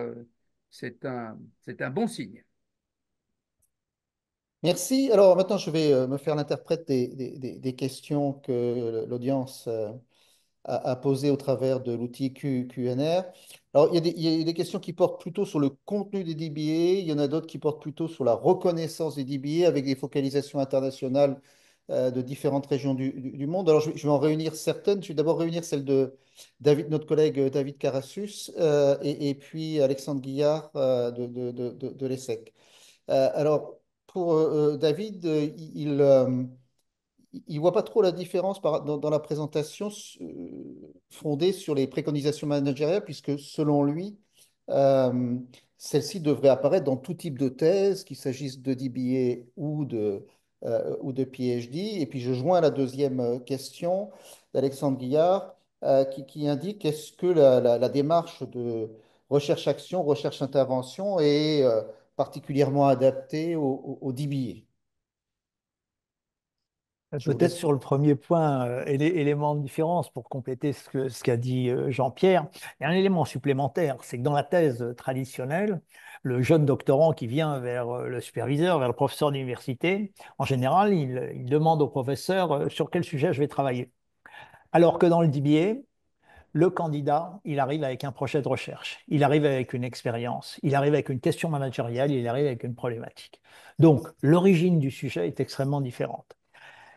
c'est un bon signe. Merci. Alors maintenant, je vais me faire l'interprète des questions que l'audience à poser au travers de l'outil QNR. Alors, il y a des questions qui portent plutôt sur le contenu des DBA, il y en a d'autres qui portent plutôt sur la reconnaissance des DBA avec des focalisations internationales de différentes régions du monde. Alors, je vais en réunir certaines. Je vais d'abord réunir celle de David, notre collègue David Carassus, et puis Alexandre Guillard de l'ESSEC. Alors, pour David, il voit pas trop la différence dans la présentation fondée sur les préconisations managériales, puisque selon lui, euh, celle-ci devrait apparaître dans tout type de thèse, qu'il s'agisse de DBA ou de PhD. Et puis je joins à la deuxième question d'Alexandre Guillard, qui indique est-ce que la démarche de recherche-action, recherche-intervention est particulièrement adaptée au DBA. Je vous Peut-être laisse. sur le premier point, élément de différence pour compléter ce qu'a dit Jean-Pierre, il y a un élément supplémentaire, c'est que dans la thèse traditionnelle, le jeune doctorant qui vient vers le superviseur, vers le professeur d'université, en général, il demande au professeur sur quel sujet je vais travailler. Alors que dans le DBA, le candidat, il arrive avec un projet de recherche, il arrive avec une expérience, il arrive avec une question managériale, il arrive avec une problématique. Donc, l'origine du sujet est extrêmement différente.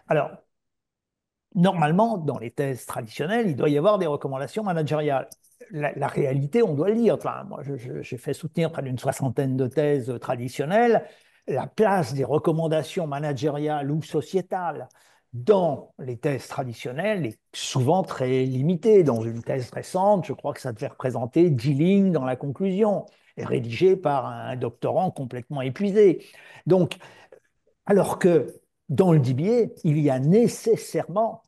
Alors, normalement, dans les thèses traditionnelles, il doit y avoir des recommandations managériales. La réalité, on doit le dire. Enfin, moi, j'ai fait soutenir près d'une soixantaine de thèses traditionnelles. La place des recommandations managériales ou sociétales dans les thèses traditionnelles est souvent très limitée. Dans une thèse récente, je crois que ça devait représenter 10 lignes dans la conclusion, et rédigée par un doctorant complètement épuisé. Donc, alors que dans le DBA, il y a nécessairement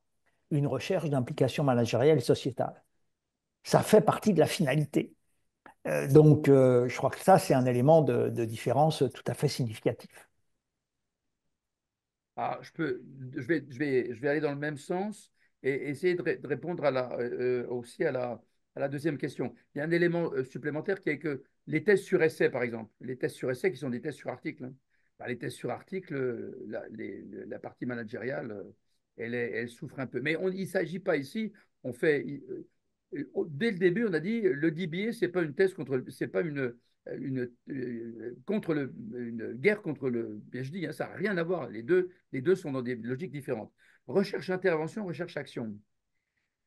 une recherche d'implication managériale et sociétale. Ça fait partie de la finalité. Je crois que ça, c'est un élément de différence tout à fait significatif. Ah, je vais aller dans le même sens et essayer de répondre aussi à la deuxième question. Il y a un élément supplémentaire qui est que les tests sur essai, par exemple, les tests sur essai qui sont des tests sur article, hein. Bah, les tests sur article, la partie managériale, elle souffre un peu. Mais il ne s'agit pas ici, on fait, dès le début, on a dit le DBA, c'est pas une thèse contre, c'est pas une guerre contre le PhD, hein, ça n'a rien à voir. Les deux sont dans des logiques différentes. Recherche-intervention, recherche-action.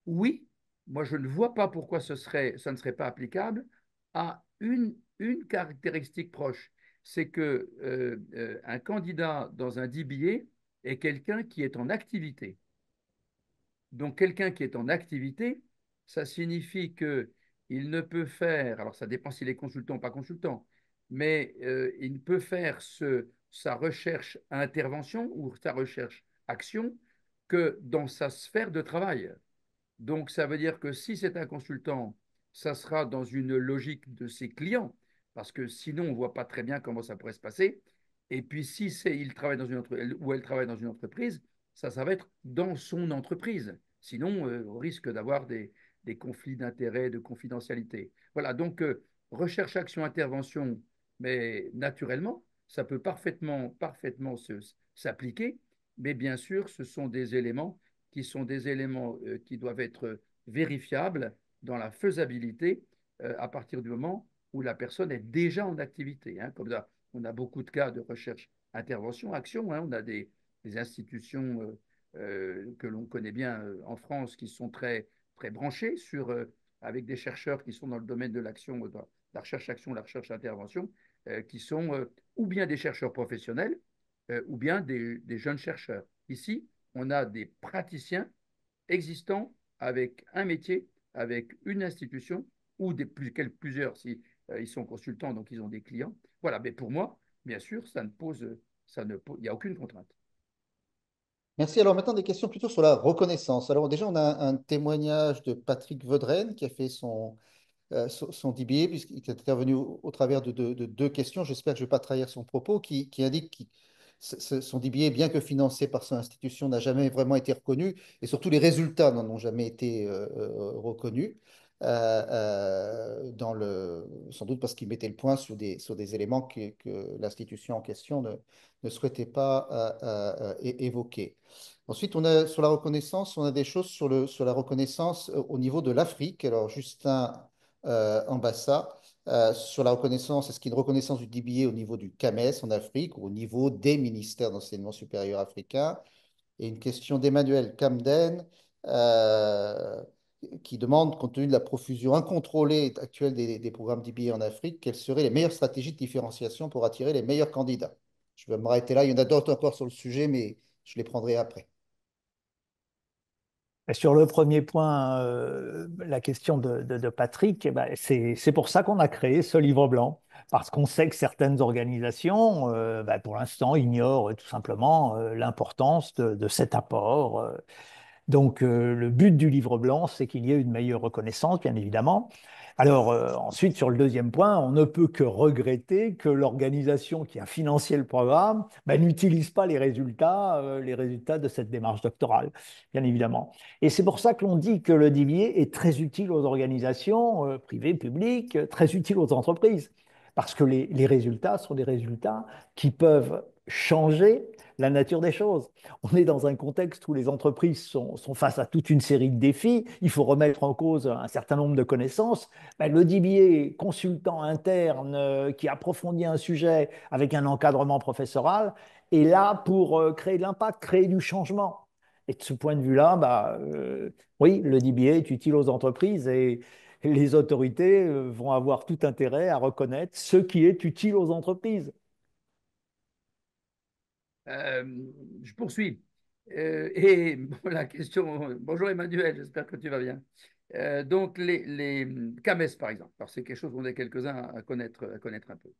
Oui, moi je ne vois pas pourquoi ça ne serait pas applicable à une caractéristique proche. C'est que un candidat dans un DBA est quelqu'un qui est en activité. Donc, quelqu'un qui est en activité, ça signifie qu'il ne peut faire, alors ça dépend s'il est consultant ou pas consultant, mais il ne peut faire sa recherche à intervention ou sa recherche action que dans sa sphère de travail. Donc, ça veut dire que si c'est un consultant, ça sera dans une logique de ses clients, parce que sinon, on ne voit pas très bien comment ça pourrait se passer. Et puis, si il travaille dans une entreprise ou elle travaille dans une entreprise, ça va être dans son entreprise. Sinon, on risque d'avoir des conflits d'intérêts, de confidentialité. Voilà, donc recherche, action, intervention, mais naturellement, ça peut parfaitement s'appliquer, mais bien sûr, ce sont des éléments qui sont des éléments qui doivent être vérifiables dans la faisabilité à partir du moment où la personne est déjà en activité, hein. Comme ça, on a beaucoup de cas de recherche, intervention, action, hein. On a des institutions que l'on connaît bien en France qui sont très branchées avec des chercheurs qui sont dans le domaine de l'action, de la recherche-action, la recherche-intervention, qui sont ou bien des chercheurs professionnels ou bien des jeunes chercheurs. Ici, on a des praticiens existants avec un métier, avec une institution, ou plusieurs si ils sont consultants, donc ils ont des clients. Voilà, mais pour moi, bien sûr, il n'y a aucune contrainte. Merci. Alors maintenant, des questions plutôt sur la reconnaissance. Alors déjà, on a un témoignage de Patrick Vedren qui a fait son DBA, puisqu'il est intervenu au travers de deux questions. J'espère que je ne vais pas trahir son propos, qui indique que son DBA, bien que financé par son institution, n'a jamais vraiment été reconnu, et surtout les résultats n'en ont jamais été reconnus, sans doute parce qu'il mettait le point sur des éléments que l'institution en question ne souhaitait pas évoquer. Ensuite, on a sur la reconnaissance, on a des choses sur la reconnaissance au niveau de l'Afrique. Alors, Justin Ambassa, sur la reconnaissance, est-ce qu'il y a une reconnaissance du DBA au niveau du CAMES en Afrique ou au niveau des ministères d'enseignement supérieur africains? Et une question d'Emmanuel Camden euh, qui demande, compte tenu de la profusion incontrôlée actuelle des programmes DBA en Afrique, quelles seraient les meilleures stratégies de différenciation pour attirer les meilleurs candidats? Je vais m'arrêter là. Il y en a d'autres encore sur le sujet, mais je les prendrai après. Et sur le premier point, la question de Patrick, eh ben, c'est pour ça qu'on a créé ce livre blanc, parce qu'on sait que certaines organisations, ben, pour l'instant, ignorent tout simplement l'importance de cet apport. Donc, le but du livre blanc, c'est qu'il y ait une meilleure reconnaissance, bien évidemment. Alors, ensuite, sur le deuxième point, on ne peut que regretter que l'organisation qui a financé le programme ben, n'utilise pas les résultats de cette démarche doctorale, bien évidemment. Et c'est pour ça que l'on dit que le DBA est très utile aux organisations privées, publiques, très utile aux entreprises, parce que les résultats sont des résultats qui peuvent changer la nature des choses. On est dans un contexte où les entreprises sont face à toute une série de défis. Il faut remettre en cause un certain nombre de connaissances. Ben, le DBA, consultant interne qui approfondit un sujet avec un encadrement professoral, est là pour créer de l'impact, créer du changement. Et de ce point de vue-là, bah, oui, le DBA est utile aux entreprises et les autorités vont avoir tout intérêt à reconnaître ce qui est utile aux entreprises. Euh, je poursuis. Et bon, la question, bonjour Emmanuel, j'espère que tu vas bien. Donc les CAMES par exemple, parce que c'est quelque chose qu'on est quelques-uns à connaître un peu.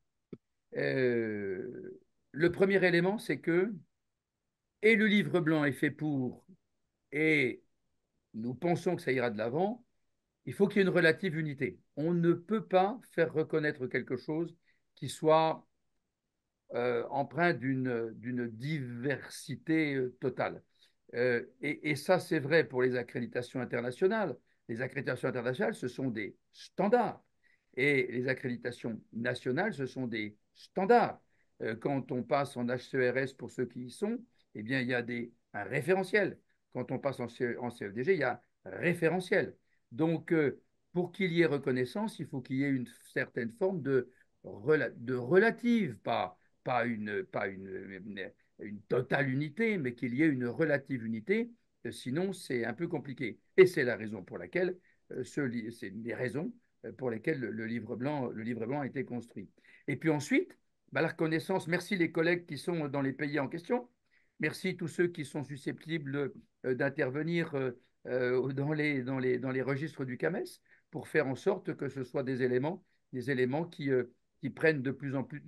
Le premier élément, c'est que et le livre blanc est fait pour, et nous pensons que ça ira de l'avant, il faut qu'il y ait une relative unité. On ne peut pas faire reconnaître quelque chose qui soit empreint d'une diversité totale. Et ça, c'est vrai pour les accréditations internationales. Les accréditations internationales, ce sont des standards. Et les accréditations nationales, ce sont des standards. Quand on passe en HCERS, pour ceux qui y sont, eh bien, il y a un référentiel. Quand on passe en CFDG, il y a un référentiel. Donc, pour qu'il y ait reconnaissance, il faut qu'il y ait une certaine forme de relative, pas une totale unité, mais qu'il y ait une relative unité. Sinon, c'est un peu compliqué. Et c'est la raison pour laquelle, c'est les raisons pour lesquelles le livre blanc a été construit. Et puis ensuite, bah, la reconnaissance, merci les collègues qui sont dans les pays en question, merci tous ceux qui sont susceptibles d'intervenir dans les registres du CAMES pour faire en sorte que ce soit des éléments qui prennent de plus en plus,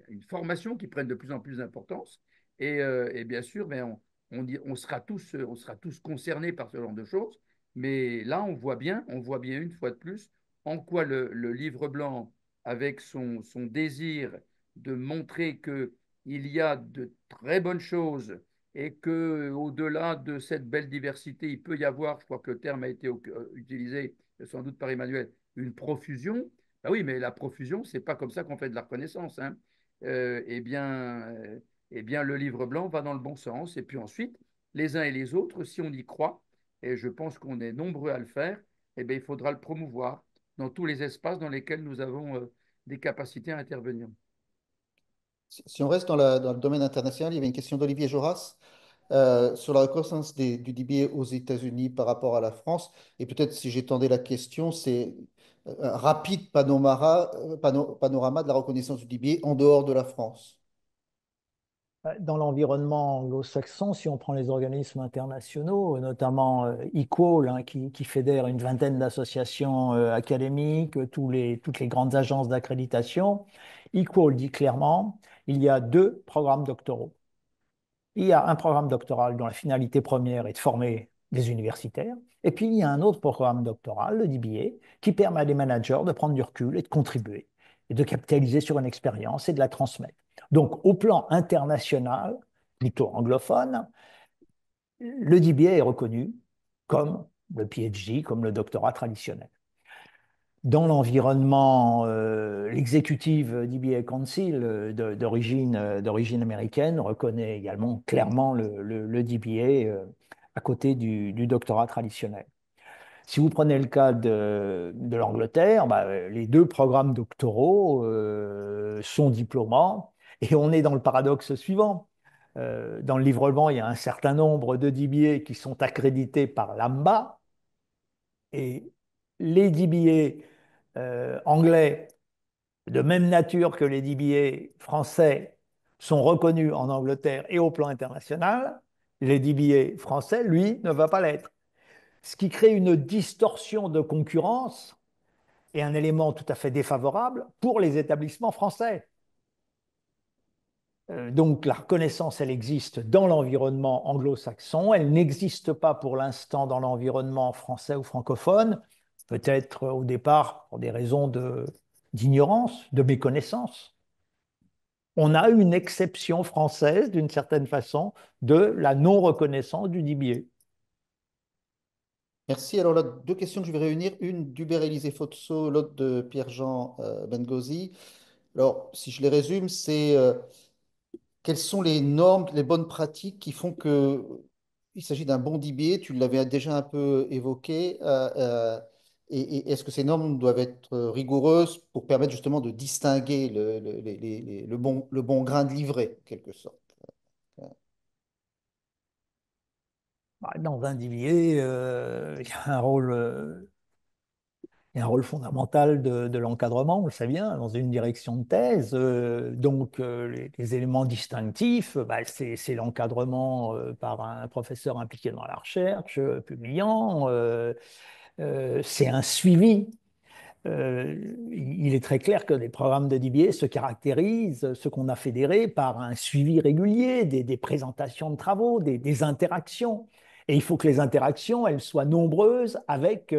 une formation qui prenne de plus en plus d'importance. Et bien sûr, ben, on sera tous concernés par ce genre de choses. Mais là, on voit bien une fois de plus en quoi le livre blanc, avec son désir de montrer qu'il y a de très bonnes choses et qu'au-delà de cette belle diversité, il peut y avoir, je crois que le terme a été utilisé sans doute par Emmanuel, une profusion. Ben oui, mais la profusion, c'est pas comme ça qu'on fait de la reconnaissance, hein. Eh bien, le livre blanc va dans le bon sens. Et puis ensuite, les uns et les autres, si on y croit, et je pense qu'on est nombreux à le faire, eh bien, il faudra le promouvoir dans tous les espaces dans lesquels nous avons des capacités à intervenir. Si on reste dans le domaine international, il y avait une question d'Olivier Joras sur la reconnaissance du DBA aux États-Unis par rapport à la France. Et peut-être si j'étendais la question, c'est un rapide panorama de la reconnaissance du DBA en dehors de la France. Dans l'environnement anglo-saxon, si on prend les organismes internationaux, notamment Equal, hein, qui fédère une vingtaine d'associations académiques, toutes les grandes agences d'accréditation, Equal dit clairement, il y a deux programmes doctoraux. Il y a un programme doctoral dont la finalité première est de former des universitaires, et puis il y a un autre programme doctoral, le DBA, qui permet à des managers de prendre du recul et de contribuer, et de capitaliser sur une expérience et de la transmettre. Donc, au plan international, plutôt anglophone, le DBA est reconnu comme le PhD, comme le doctorat traditionnel. dans l'environnement, l'executive DBA Council d'origine américaine reconnaît également clairement le DBA à côté du doctorat traditionnel. Si vous prenez le cas de l'Angleterre, bah, les deux programmes doctoraux sont diplômants et on est dans le paradoxe suivant. Dans le livre blanc, il y a un certain nombre de DBA qui sont accrédités par l'AMBA et les DBA anglais, de même nature que les DBA français, sont reconnus en Angleterre et au plan international. Les DBA français, lui, ne va pas l'être. Ce qui crée une distorsion de concurrence et un élément tout à fait défavorable pour les établissements français. Donc la reconnaissance, elle existe dans l'environnement anglo-saxon, elle n'existe pas pour l'instant dans l'environnement français ou francophone, peut-être au départ pour des raisons d'ignorance, de méconnaissance. On a une exception française, d'une certaine façon, de la non-reconnaissance du DBA. Merci. Alors là, deux questions que je vais réunir, une d'Hubert Élisée Fotso, l'autre de Pierre-Jean Bengozi. Alors, si je les résume, c'est quelles sont les normes, les bonnes pratiques qui font que il s'agit d'un bon DBA, tu l'avais déjà un peu évoqué, et est-ce que ces normes doivent être rigoureuses pour permettre justement de distinguer le bon grain de livret, en quelque sorte? Dans un DBA, il y a un rôle fondamental de l'encadrement, on le sait bien, dans une direction de thèse. Les éléments distinctifs, bah, c'est l'encadrement par un professeur impliqué dans la recherche, publiant, c'est un suivi. Il est très clair que les programmes de DBA se caractérisent, ce qu'on a fédéré, par un suivi régulier, des présentations de travaux, des interactions. Et il faut que les interactions, elles soient nombreuses avec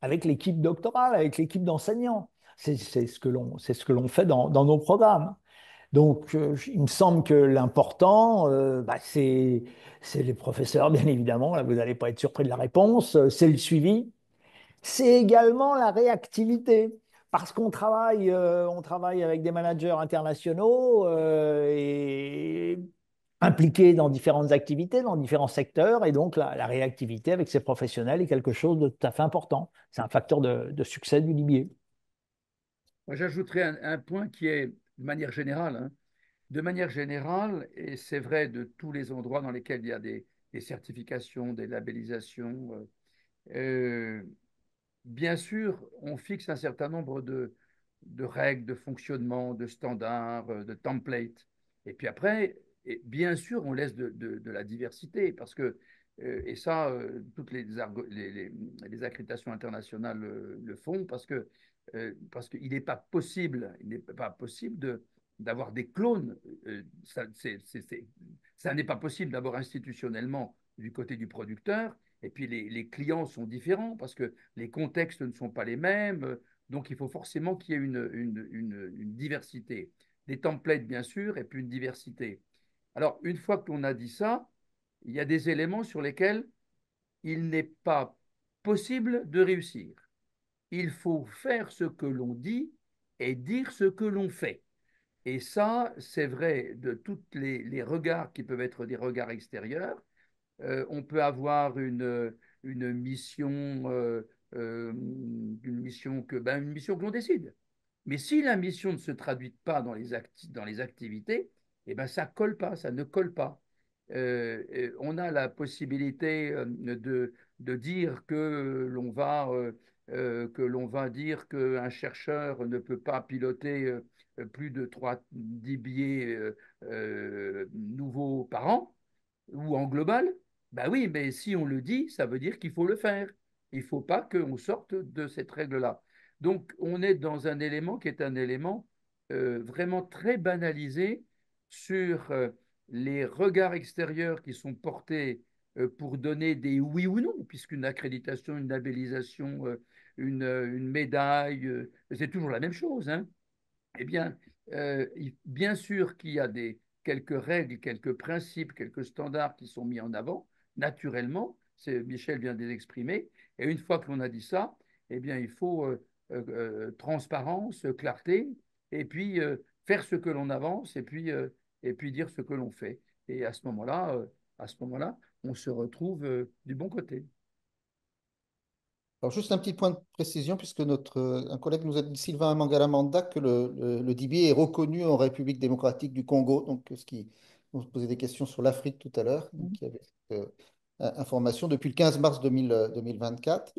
l'équipe doctorale, avec l'équipe d'enseignants. C'est ce que l'on fait dans nos programmes. Donc, il me semble que l'important, bah, c'est les professeurs, bien évidemment. Là, vous n'allez pas être surpris de la réponse. C'est le suivi, c'est également la réactivité. Parce on travaille avec des managers internationaux et impliqués dans différentes activités, dans différents secteurs, et donc la réactivité avec ces professionnels est quelque chose de tout à fait important. C'est un facteur de succès du DBA. Moi, j'ajouterais un point qui est de manière générale, hein. De manière générale, et c'est vrai de tous les endroits dans lesquels il y a des certifications, des labellisations, euh, bien sûr, on fixe un certain nombre de règles, de fonctionnement, de standards, de templates. Et puis après, et bien sûr, on laisse de la diversité parce que, et ça, toutes les accréditations internationales le font parce qu'il n'est pas possible, il n'est pas possible d'avoir des clones. Ça, ça n'est pas possible d'abord institutionnellement du côté du producteur. Et puis les clients sont différents parce que les contextes ne sont pas les mêmes. Donc il faut forcément qu'il y ait une diversité. Des templates, bien sûr, et puis une diversité. Alors, une fois qu'on a dit ça, il y a des éléments sur lesquels il n'est pas possible de réussir. Il faut faire ce que l'on dit et dire ce que l'on fait. Et ça, c'est vrai de tous les regards qui peuvent être des regards extérieurs. On peut avoir une mission, une mission que l'on décide. Mais si la mission ne se traduit pas dans les activités, eh ben, ça colle pas, ça ne colle pas. On a la possibilité de dire que l'on va dire qu'un chercheur ne peut pas piloter plus de 10 billets nouveaux par an ou en global. Ben oui, mais si on le dit, ça veut dire qu'il faut le faire. Il ne faut pas qu'on sorte de cette règle-là. Donc, on est dans un élément qui est un élément vraiment très banalisé sur les regards extérieurs qui sont portés pour donner des oui ou non, puisqu'une accréditation, une labellisation, une médaille, c'est toujours la même chose, hein. Eh bien, bien sûr qu'il y a quelques règles, quelques principes, quelques standards qui sont mis en avant, naturellement, Michel vient de les exprimer, et une fois que l'on a dit ça, eh bien, il faut transparence, clarté, et puis faire ce que l'on avance, et puis dire ce que l'on fait. Et à ce moment-là, on se retrouve du bon côté. Alors, juste un petit point de précision, puisque un collègue nous a dit, Sylvain Mangala-Manda, que le DBA est reconnu en République démocratique du Congo. Donc, on se posait des questions sur l'Afrique tout à l'heure. Donc, il y avait cette information depuis le 15 mars 2024.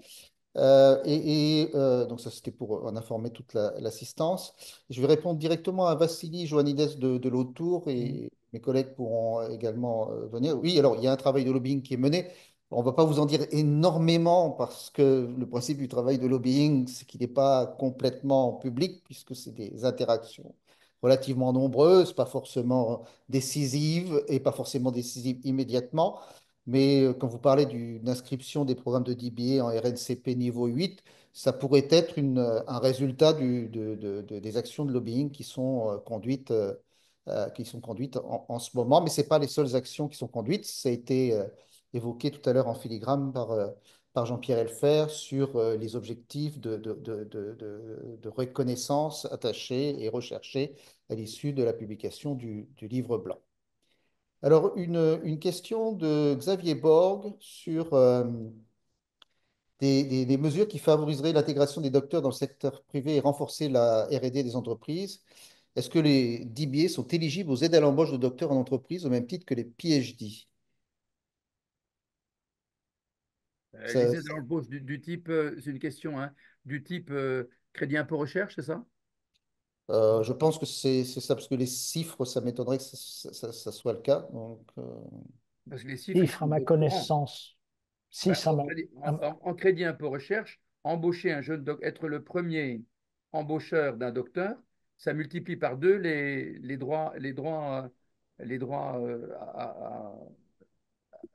Donc ça, c'était pour en informer toute l'assistance. Je vais répondre directement à Vassili Joannides de l'Autour et mes collègues pourront également venir. Oui, alors il y a un travail de lobbying qui est mené. On ne va pas vous en dire énormément parce que le principe du travail de lobbying, c'est qu'il n'est pas complètement public puisque c'est des interactions relativement nombreuses, pas forcément décisives et pas forcément décisives immédiatement. Mais quand vous parlez d'une inscription des programmes de DBA en RNCP niveau 8, ça pourrait être un résultat des actions de lobbying qui sont conduites en ce moment. Mais ce n'est pas les seules actions qui sont conduites. Ça a été évoqué tout à l'heure en filigrane par Jean-Pierre Elfer sur les objectifs de reconnaissance attachés et recherchés à l'issue de la publication du livre blanc. Alors, une question de Xavier Borg sur des mesures qui favoriseraient l'intégration des docteurs dans le secteur privé et renforcer la R&D des entreprises. Est-ce que les DBA sont éligibles aux aides à l'embauche de docteurs en entreprise au même titre que les PhD? Ça- Les aides à l'embauche du type, c'est une question, hein, du type crédit impôt recherche, c'est ça? je pense que c'est ça, parce que les chiffres, ça m'étonnerait que ça soit le cas. Donc, Parce que les chiffres, ils Chiffre à sont ma au courant. connaissance. Si Ben, ça m'a. en crédit impôt recherche, embaucher un jeune être le premier embaucheur d'un docteur, ça multiplie par deux les droits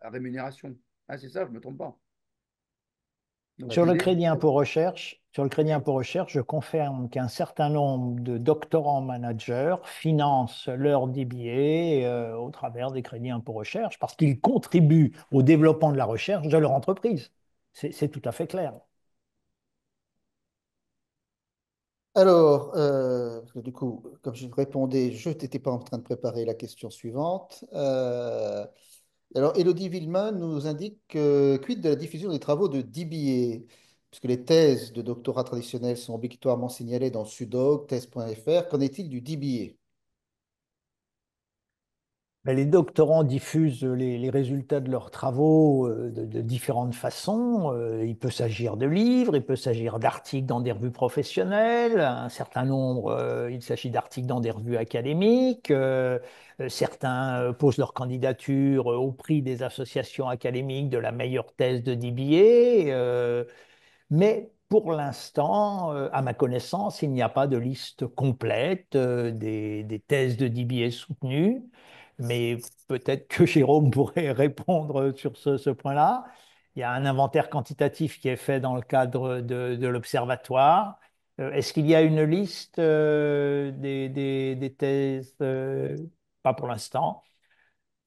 à rémunération. Ah, c'est ça, je ne me trompe pas. Donc l'idée, Sur le crédit impôt recherche, je confirme qu'un certain nombre de doctorants managers financent leur DBA au travers des crédits impôt recherche parce qu'ils contribuent au développement de la recherche de leur entreprise. C'est tout à fait clair. alors, du coup, comme je répondais, je n'étais pas en train de préparer la question suivante. Alors, Élodie Villemin nous indique quid de la diffusion des travaux de DBA, puisque les thèses de doctorat traditionnelles sont obligatoirement signalées dans Sudog, thèse.fr. Qu'en est-il du DBA? Ben, les doctorants diffusent les résultats de leurs travaux de différentes façons. Il peut s'agir de livres, il peut s'agir d'articles dans des revues professionnelles, un certain nombre, il s'agit d'articles dans des revues académiques. Certains posent leur candidature au prix des associations académiques de la meilleure thèse de DBA. Mais pour l'instant, à ma connaissance, il n'y a pas de liste complète des thèses de DBA soutenues. Mais peut-être que Jérôme pourrait répondre sur ce point-là. Il y a un inventaire quantitatif qui est fait dans le cadre de l'Observatoire. Est-ce qu'il y a une liste des thèses? Pas pour l'instant.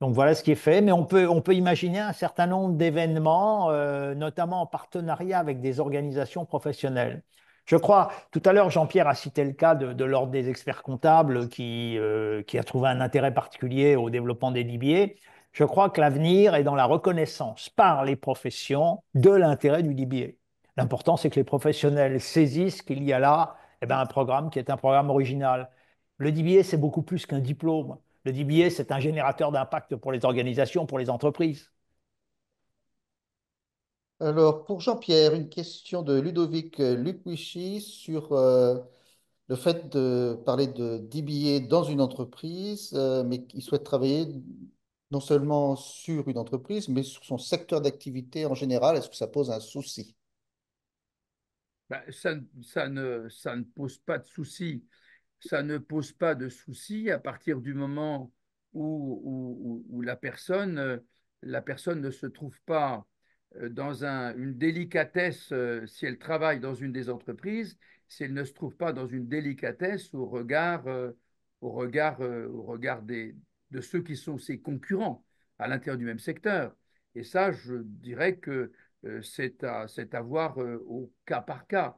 Donc voilà ce qui est fait, mais on peut imaginer un certain nombre d'événements, notamment en partenariat avec des organisations professionnelles. Je crois, tout à l'heure, Jean-Pierre a cité le cas de l'Ordre des experts comptables qui a trouvé un intérêt particulier au développement des DBA. Je crois que l'avenir est dans la reconnaissance par les professions de l'intérêt du DBA. L'important, c'est que les professionnels saisissent qu'il y a là un programme qui est un programme original. Le DBA, c'est beaucoup plus qu'un diplôme. Le DBA, c'est un générateur d'impact pour les organisations, pour les entreprises. Alors, pour Jean-Pierre, une question de Ludovic Lupucci sur le fait de parler de DBA dans une entreprise, mais qu'il souhaite travailler non seulement sur une entreprise, mais sur son secteur d'activité en général. Est-ce que ça pose un souci? ben, ça ne pose pas de souci. Ça ne pose pas de souci à partir du moment où la personne ne se trouve pas dans une délicatesse, si elle travaille dans une des entreprises, si elle ne se trouve pas dans une délicatesse au regard de ceux qui sont ses concurrents à l'intérieur du même secteur. Et ça, je dirais que c'est à voir au cas par cas.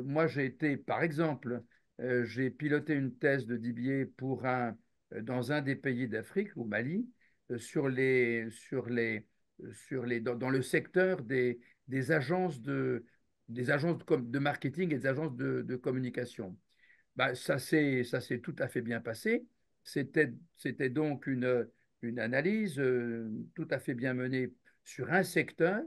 moi, j'ai été, par exemple, j'ai piloté une thèse de DBA dans un des pays d'Afrique, au Mali, dans le secteur des agences de marketing et des agences de communication. Bah, ça s'est tout à fait bien passé. C'était donc une analyse tout à fait bien menée sur un secteur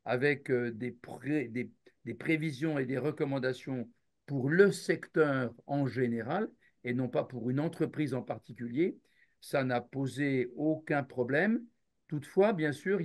avec des prévisions et des recommandations pour le secteur en général et non pas pour une entreprise en particulier. Ça n'a posé aucun problème. Toutefois, bien sûr,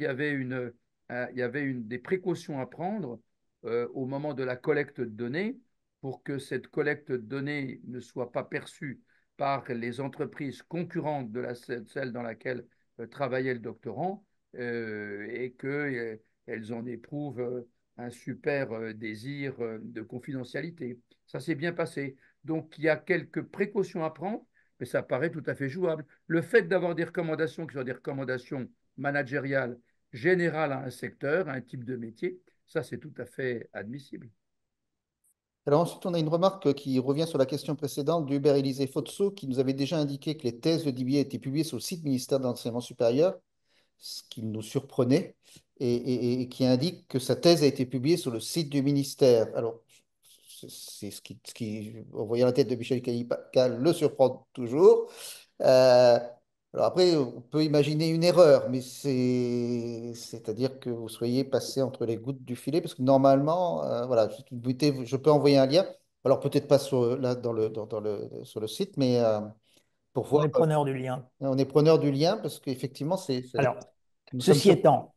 des précautions à prendre au moment de la collecte de données pour que cette collecte de données ne soit pas perçue par les entreprises concurrentes de celle dans laquelle travaillait le doctorant et qu'elles en éprouvent un super désir de confidentialité. Ça s'est bien passé. Donc il y a quelques précautions à prendre, mais ça paraît tout à fait jouable. Le fait d'avoir des recommandations qui sont des recommandations managériales générales à un secteur, à un type de métier, ça c'est tout à fait admissible. Alors ensuite, on a une remarque qui revient sur la question précédente d'Hubert Élisée Fotso, qui nous avait déjà indiqué que les thèses de DBA étaient publiées sur le site ministère de l'Enseignement supérieur, ce qui nous surprenait, et qui indique que sa thèse a été publiée sur le site du ministère. Alors, c'est ce qui, en voyant la tête de Michel Calical, le surprend toujours. Euh, alors après, on peut imaginer une erreur, mais c'est-à-dire que vous soyez passé entre les gouttes du filet, parce que normalement, voilà, je peux envoyer un lien. Alors peut-être pas là sur le site, mais pour On voir, est preneur du lien. on est preneur du lien, parce qu'effectivement, Alors, nous sommes ceci sur. étant,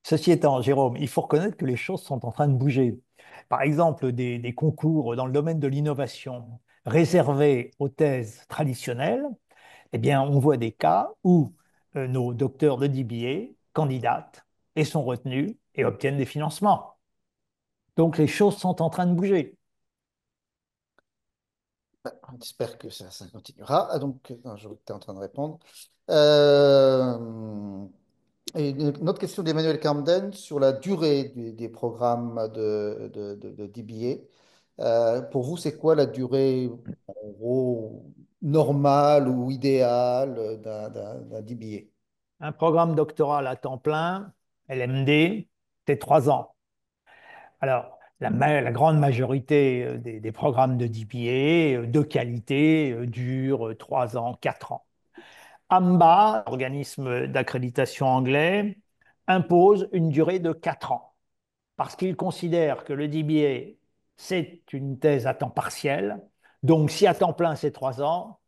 ceci étant, Jérôme, il faut reconnaître que les choses sont en train de bouger. Par exemple, des concours dans le domaine de l'innovation réservés aux thèses traditionnelles, eh bien, on voit des cas où nos docteurs de DBA candidatent et sont retenus et obtiennent des financements. Donc, les choses sont en train de bouger. On espère que ça continuera. Ah, donc, non, je vois que tu es en train de répondre. Euh, et une autre question d'Emmanuel Camden sur la durée des programmes de DBA. Pour vous, c'est quoi la durée, en gros, normale ou idéale d'un DBA? Un programme doctoral à temps plein, LMD, c'est 3 ans. Alors, la grande majorité des programmes de DBA de qualité durent 3 ans, 4 ans. AMBA, organisme d'accréditation anglais, impose une durée de 4 ans parce qu'il considère que le DBA, c'est une thèse à temps partiel. Donc, si à temps plein, c'est 3 ans,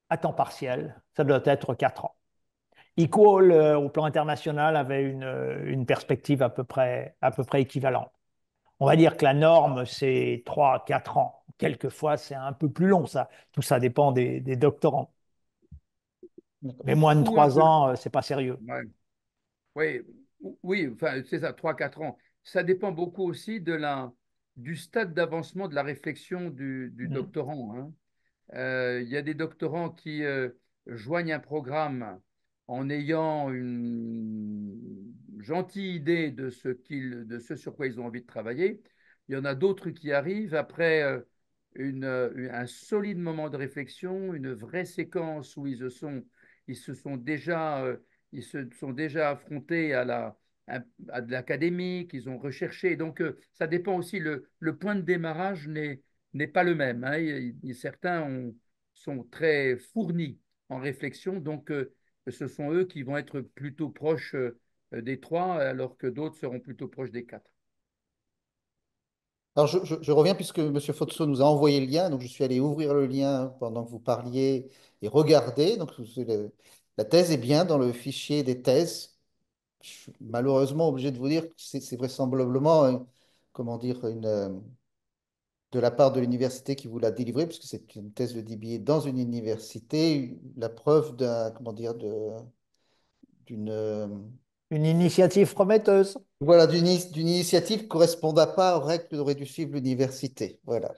à temps partiel, ça doit être 4 ans. Equal, au plan international, avait une perspective à peu près équivalente. On va dire que la norme, c'est 3, 4 ans. Quelquefois, c'est un peu plus long, ça. Tout ça dépend des doctorants. D'accord. Mais moins de Ou un 3 peu. ans, c'est pas sérieux. Ouais. Oui, oui, enfin, c'est ça, 3 4 ans. Ça dépend beaucoup aussi du stade d'avancement de la réflexion du Mm. doctorant, hein. Il y a des doctorants qui joignent un programme en ayant une gentille idée de ce sur quoi ils ont envie de travailler. Il y en a d'autres qui arrivent après un solide moment de réflexion, une vraie séquence où ils se sont déjà, ils se sont déjà affrontés à de l'académique, ils ont recherché. Donc, ça dépend aussi, le point de démarrage n'est pas le même, hein. Certains sont très fournis en réflexion, donc ce sont eux qui vont être plutôt proches des 3, alors que d'autres seront plutôt proches des 4. Alors, je reviens puisque M. Fotso nous a envoyé le lien, donc je suis allé ouvrir le lien pendant que vous parliez et regarder. Donc, la thèse est bien dans le fichier des thèses. Je suis malheureusement obligé de vous dire que c'est vraisemblablement, comment dire, de la part de l'université qui vous l'a délivré, puisque c'est une thèse de DBA dans une université, la preuve comment dire, d'une, Une initiative prometteuse. voilà, d'une initiative qui correspondant pas aux règles qu'aurait dû suivre l'université. Voilà,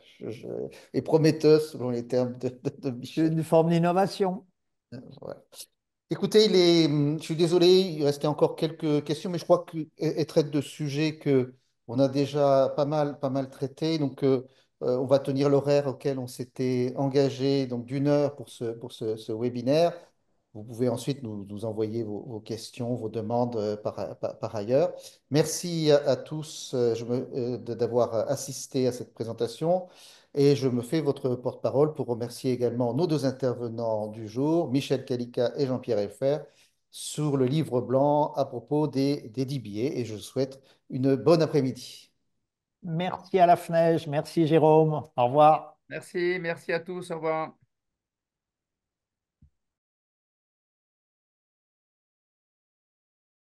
et prometteuse selon les termes de Michel. Une forme d'innovation. Voilà. Écoutez, je suis désolé, il restait encore quelques questions, mais je crois qu'elle traite de sujets que On a déjà pas mal traité, donc on va tenir l'horaire auquel on s'était engagé, donc d'1 heure ce webinaire. Vous pouvez ensuite nous envoyer vos questions, vos demandes par ailleurs. Merci à tous d'avoir assisté à cette présentation et je me fais votre porte-parole pour remercier également nos deux intervenants du jour, Michel Calica et Jean-Pierre Elfer, sur le livre blanc à propos des DBA et je souhaite une bonne après-midi. Merci à la FNEJ, merci Jérôme, au revoir. Merci, merci à tous, au revoir.